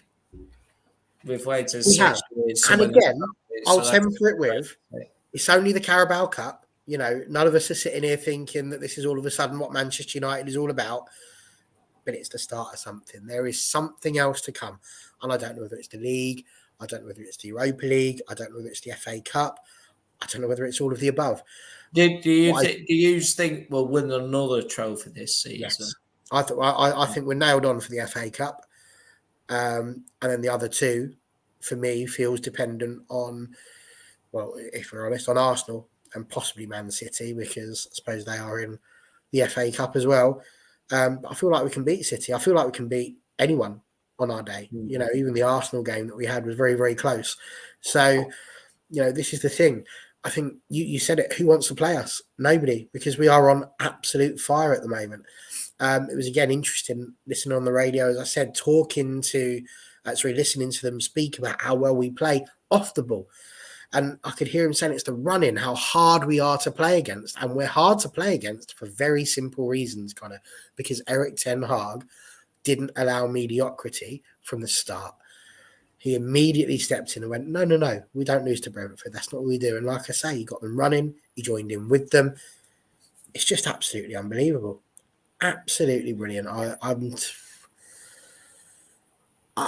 We've waited 6 years. And again, I'll temper it with, it's only the Carabao Cup. You know, none of us are sitting here thinking that this is all of a sudden what Manchester United is all about. But it's the start of something. There is something else to come. And I don't know whether it's the league. I don't know whether it's the Europa League. I don't know whether it's the FA Cup. I don't know whether it's all of the above. Do you think we'll win another trophy this season? Yes. I think we're nailed on for the FA Cup. And then the other two, for me, feels dependent on, well, if we're honest, on Arsenal and possibly Man City, because I suppose they are in the FA Cup as well. But I feel like we can beat City. I feel like we can beat anyone on our day. You know, even the Arsenal game that we had was very, very close. So, you know, this is the thing. I think you said it. Who wants to play us? Nobody, because we are on absolute fire at the moment. It was, again, interesting listening on the radio, as I said, listening to them speak about how well we play off the ball. And I could hear him saying it's the running, how hard we are to play against. And we're hard to play against for very simple reasons, kind of, because Erik Ten Hag didn't allow mediocrity from the start. He immediately stepped in and went, no, we don't lose to Brentford. That's not what we do. And like I say, he got them running. He joined in with them. It's just absolutely unbelievable. Absolutely brilliant. I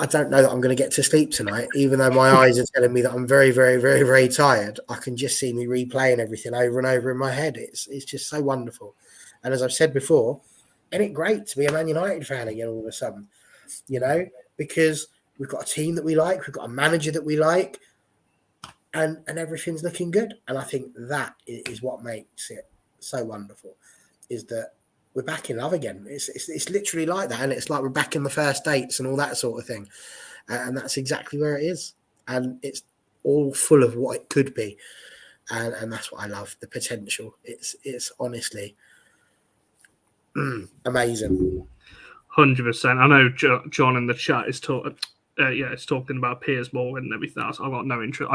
don't know that I'm going to get to sleep tonight, even though my eyes are telling me that I'm very, very, very, very tired. I can just see me replaying everything over and over in my head. It's just so wonderful. And as I've said before, isn't it great to be a Man United fan again all of a sudden? You know, because we've got a team that we like, we've got a manager that we like, and everything's looking good. And I think that is what makes it so wonderful, is that we're back in love again. It's literally like that, and it's like we're back in the first dates and all that sort of thing. And that's exactly where it is. And it's all full of what it could be. And that's what I love, the potential. It's honestly amazing. 100%. I know John in the chat is talking about Piers Morgan and everything else. I've got no interest.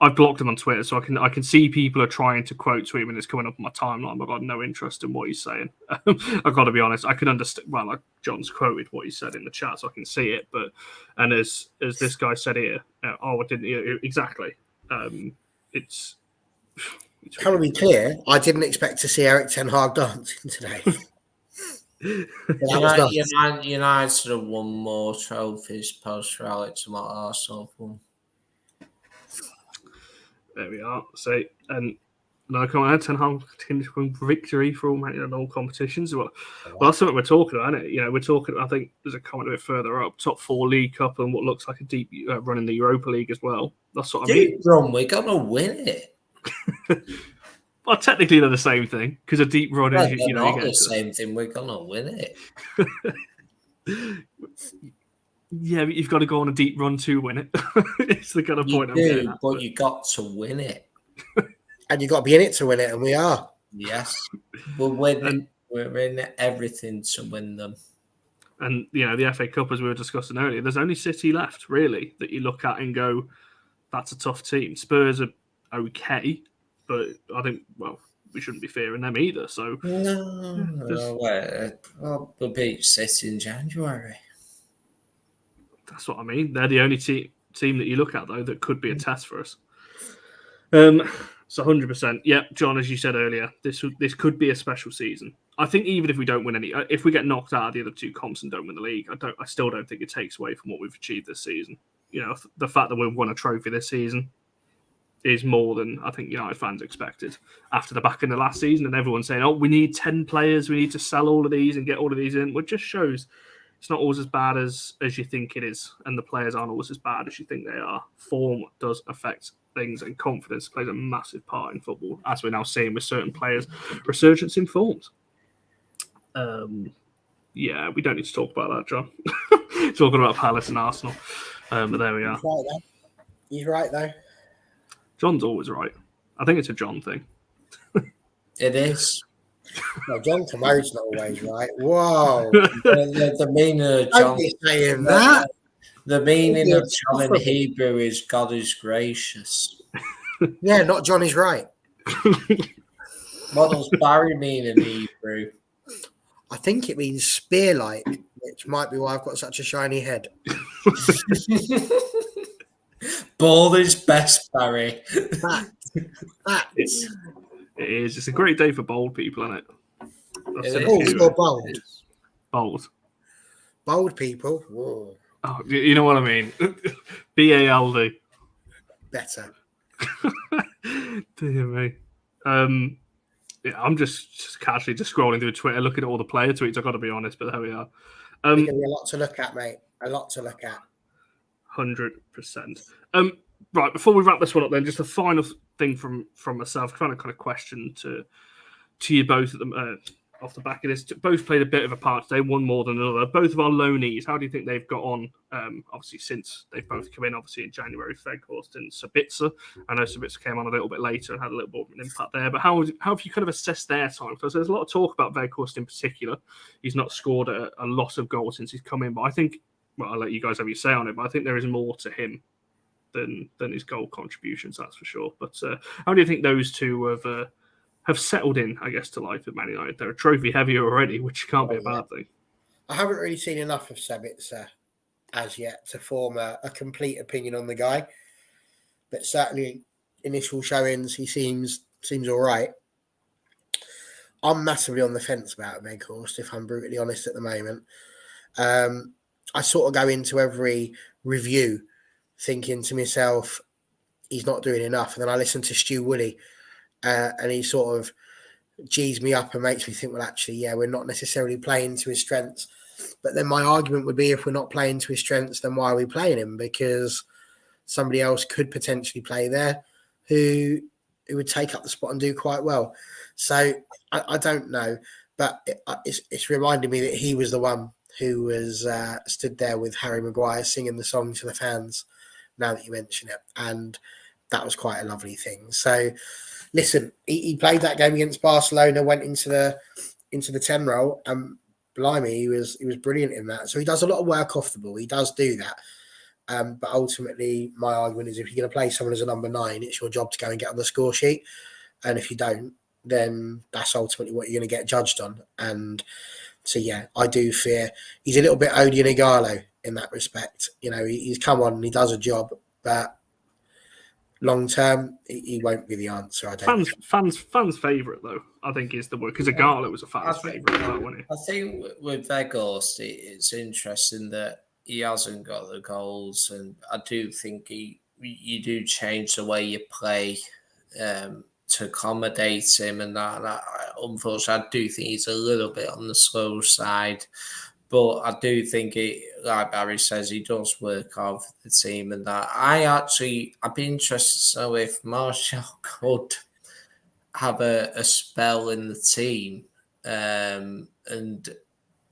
I've blocked him on Twitter, so I can see people are trying to quote tweet him, and it's coming up on my timeline. I've got no interest in what he's saying. I've got to be honest. I can understand. Well, like John's quoted what he said in the chat, so I can see it. And as this guy said here, exactly. It's Can we be clear? I didn't expect to see Erik Ten Hag dancing today. United should have won more trophies post Alex than what Arsenal won. There we are. So, and like I had Ten Hag win victory for all competitions. Well, that's something we're talking about, isn't it? You know, we're talking. I think there's a comment a bit further up: top 4 League Cup and what looks like a deep run in the Europa League as well. That's what I mean. Deep run, we're gonna win it. Well, technically they're the same thing, because a deep run is not the same thing. We're gonna win it. Yeah, but you've got to go on a deep run to win it. It's the kind of point I'm getting at. But you got to win it, and you got to be in it to win it, and we are. Yes, we're winning. We're in everything to win them. And the FA Cup, as we were discussing earlier, there's only City left really that you look at and go, that's a tough team. Spurs are okay. But I think, well, we shouldn't be fearing them either. So Well, we'll beat City in January. That's what I mean. They're the only team that you look at, though, that could be a test for us. So 100%. Yeah, John, as you said earlier, this could be a special season. I think even if we don't win any, if we get knocked out of the other two comps and don't win the league, I still don't think it takes away from what we've achieved this season. You know, the fact that we've won a trophy this season is more than I think United fans expected after the back end of last season, and everyone saying, "Oh, we need 10 players, we need to sell all of these and get all of these in," which just shows it's not always as bad as you think it is, and the players aren't always as bad as you think they are. Form does affect things, and confidence plays a massive part in football, as we're now seeing with certain players' resurgence in forms. Yeah, we don't need to talk about that, John. Talking about Palace and Arsenal, but there we are. He's right, though. John's always right. I think it's a John thing. It is. No, John Commode's not always right. Whoa. The meaning of John. Don't be saying that. The meaning of John in Hebrew is God is gracious. Yeah, not John is right. What does Barry mean in Hebrew? I think it means spear-like, which might be why I've got such a shiny head. Ball is best, Barry. Facts. It is. It's a great day for bold people, isn't it? Bold or bold? Bold. Bold people. Whoa. Oh, you know what I mean? BALD. Better. Dear me. Yeah, I'm just casually just scrolling through Twitter, looking at all the player tweets. I've got to be honest, but there we are. There's going to be a lot to look at, mate. A lot to look at. 100%. Right, before we wrap this one up, then, just a final thing from myself, kind of question to you both off the back of this. Both played a bit of a part today, one more than another. Both of our loanees, how do you think they've got on? Obviously, since they've both come in, obviously in January, Weghorst and Sabitzer. I know Sabitzer came on a little bit later and had a little bit of an impact there. But how have you kind of assessed their time? Because there's a lot of talk about Weghorst in particular. He's not scored a lot of goals since he's come in, but I think, well, I'll let you guys have your say on it, but I think there is more to him than his goal contributions, that's for sure. But how do you think those two have settled in, I guess, to life at Man United? They're a trophy heavier already, which can't be a bad thing. I haven't really seen enough of Sabitzer as yet to form a complete opinion on the guy. But certainly initial showings, he seems all right. I'm massively on the fence about Weghorst, if I'm brutally honest at the moment. I sort of go into every review thinking to myself, he's not doing enough. And then I listen to Stu Woolley and he sort of G's me up and makes me think, well, actually, yeah, we're not necessarily playing to his strengths. But then my argument would be, if we're not playing to his strengths, then why are we playing him? Because somebody else could potentially play there who would take up the spot and do quite well. So I don't know. But it's reminding me that he was the one who was stood there with Harry Maguire singing the song to the fans, now that you mention it. And that was quite a lovely thing. So, listen, he played that game against Barcelona, went into the 10 role, and blimey, he was brilliant in that. So he does a lot of work off the ball. He does do that. But ultimately, my argument is, if you're going to play someone as a number 9, it's your job to go and get on the score sheet. And if you don't, then that's ultimately what you're going to get judged on. And so, yeah, I do fear he's a little bit Odion Ighalo in that respect. You know, he's come on and he does a job, but long term, he won't be the answer. I don't. Fans' favourite though, I think, is the word, because Ighalo was a fan's favourite, wasn't he? I think with Weghorst, it's interesting that he hasn't got the goals, and I do think you do change the way you play to accommodate him, and that unfortunately, I do think he's a little bit on the slow side. But I do think like Barry says, he does work off the team, and that I'd be interested to know if Martial could have a spell in the team and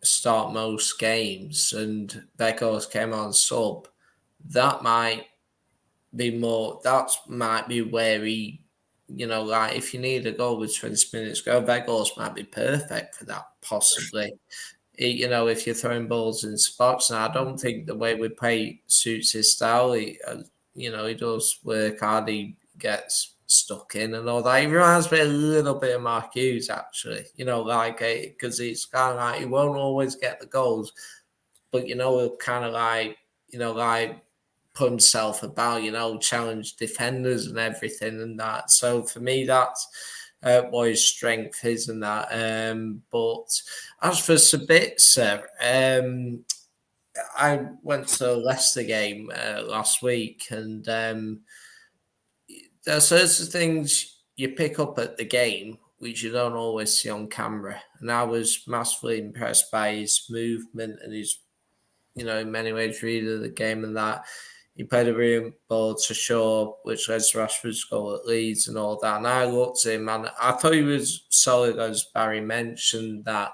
start most games, and Weghorst came on sub. That might be more. That might be where he, like if you need a goal with 20 minutes to go, Weghorst might be perfect for that, possibly. If you're throwing balls in spots, and I don't think the way we play suits his style. He does work hard. He gets stuck in and all that. He reminds me a little bit of Mark Hughes, actually. Because it's kind of like he won't always get the goals, but he'll kind of like put himself about, challenge defenders and everything and that. So for me, that's what his strength is and that. But as for Sabitzer, I went to the Leicester game last week, and there are certain things you pick up at the game which you don't always see on camera. And I was massively impressed by his movement and his, in many ways, read of the game and that. He played a brilliant ball to Shaw, which led to Rashford's goal at Leeds and all that. And I looked at him and I thought he was solid, as Barry mentioned that.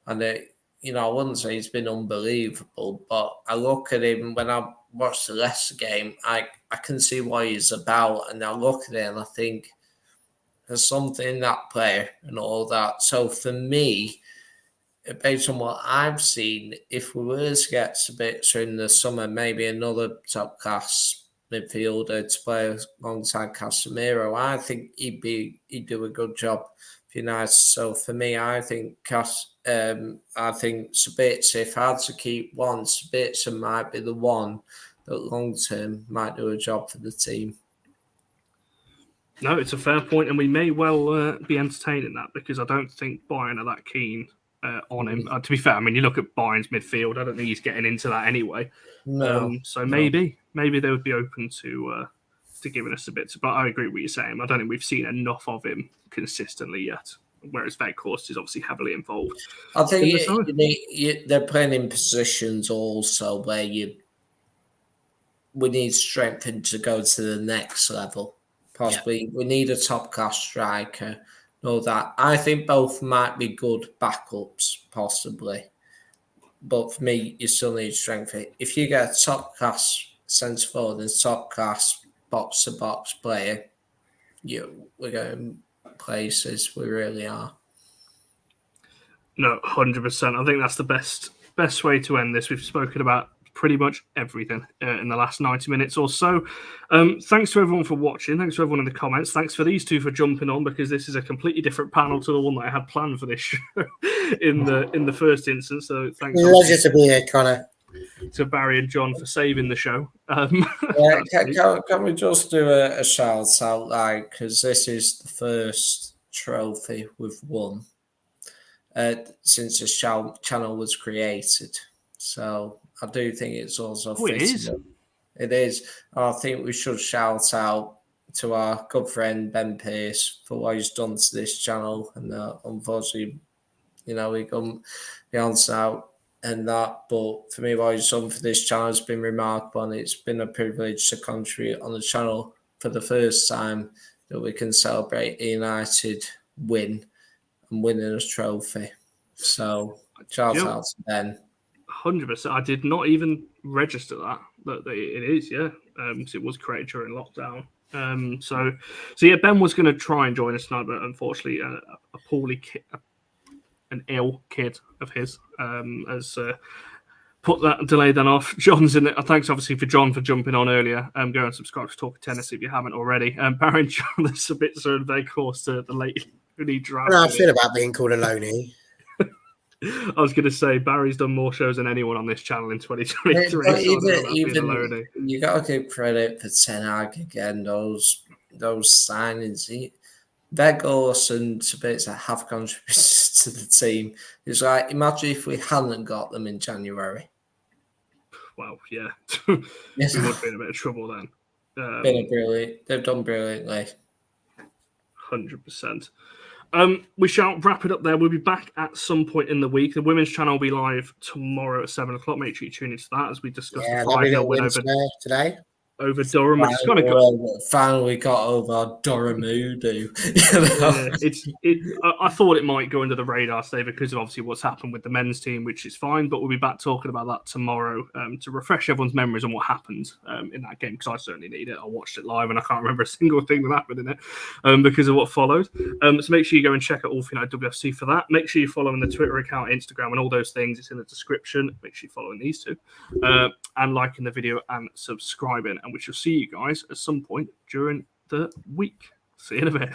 And, I wouldn't say he's been unbelievable, but I look at him when I watched the Leicester game, I can see what he's about. And I look at it and I think there's something in that player and all that. So for me, based on what I've seen, if we were to get Sabitzer in the summer, maybe another top-class midfielder to play alongside Casemiro, I think he'd do a good job for United. So for me, I think Sabitzer, if I had to keep one, Sabitzer might be the one that long-term might do a job for the team. No, it's a fair point, and we may well be entertaining that because I don't think Bayern are that keen on him. To be fair, I mean, you look at Bayern's midfield, I don't think he's getting into that anyway. Maybe they would be open to giving us a bit. But I agree with what you're saying. I don't think we've seen enough of him consistently yet, whereas Weghorst is obviously heavily involved. I think they're playing in positions also where we need strength to go to the next level. Possibly we need a top-class striker. Know that. I think both might be good backups, possibly. But for me, you still need strength. If you get a top-class centre forward and top-class box-to-box player, we're going places. We really are. No, 100%. I think that's the best way to end this. We've spoken about pretty much everything in the last 90 minutes or so. Thanks to everyone for watching. Thanks to everyone in the comments. Thanks for these two for jumping on, because this is a completely different panel to the one that I had planned for this show in the first instance. So thanks. Pleasure to be here, Connor. To Barry and John for saving the show. Can we just do a shout out, because this is the first trophy we've won since this channel was created. So I do think it's also fitting. It is. I think we should shout out to our good friend Ben Pearce for what he's done to this channel. And unfortunately, we couldn't be on out and that. But for me, what he's done for this channel has been remarkable. And it's been a privilege to contribute on the channel for the first time that we can celebrate a United win and winning a trophy. So shout out to Ben. 100%. I did not even register that it is, because it was created during lockdown. So Ben was going to try and join us tonight, but unfortunately, an ill kid of his has put that delay then off. John's in it. Thanks obviously for John for jumping on earlier. Go and subscribe to Talk Tennis if you haven't already. Baron John, there's a bit of Weghorst to the late draft. I feel about being called a loney. I was going to say Barry's done more shows than anyone on this channel in 2023. Even you got to give credit for Ten Hag again. Those signings, Weghorst and Sabitzer have contributed to the team. It's like, imagine if we hadn't got them in January. Well, yeah, yes. We would be in a bit of trouble then. They've done brilliantly. 100%. We shall wrap it up there. We'll be back at some point in the week. The women's channel will be live tomorrow at 7:00. Make sure you tune into that as we discuss the 5-0 win today. Over Durham. Finally got over Durham Udo. I thought it might go under the radar today because of obviously what's happened with the men's team, which is fine. But we'll be back talking about that tomorrow to refresh everyone's memories on what happened in that game, because I certainly need it. I watched it live and I can't remember a single thing that happened in it because of what followed. So make sure you go and check out All For United WFC for that. Make sure you're following the Twitter account, Instagram, and all those things. It's in the description. Make sure you're following these two and liking the video and subscribing. And we shall see you guys at some point during the week. See you in a bit.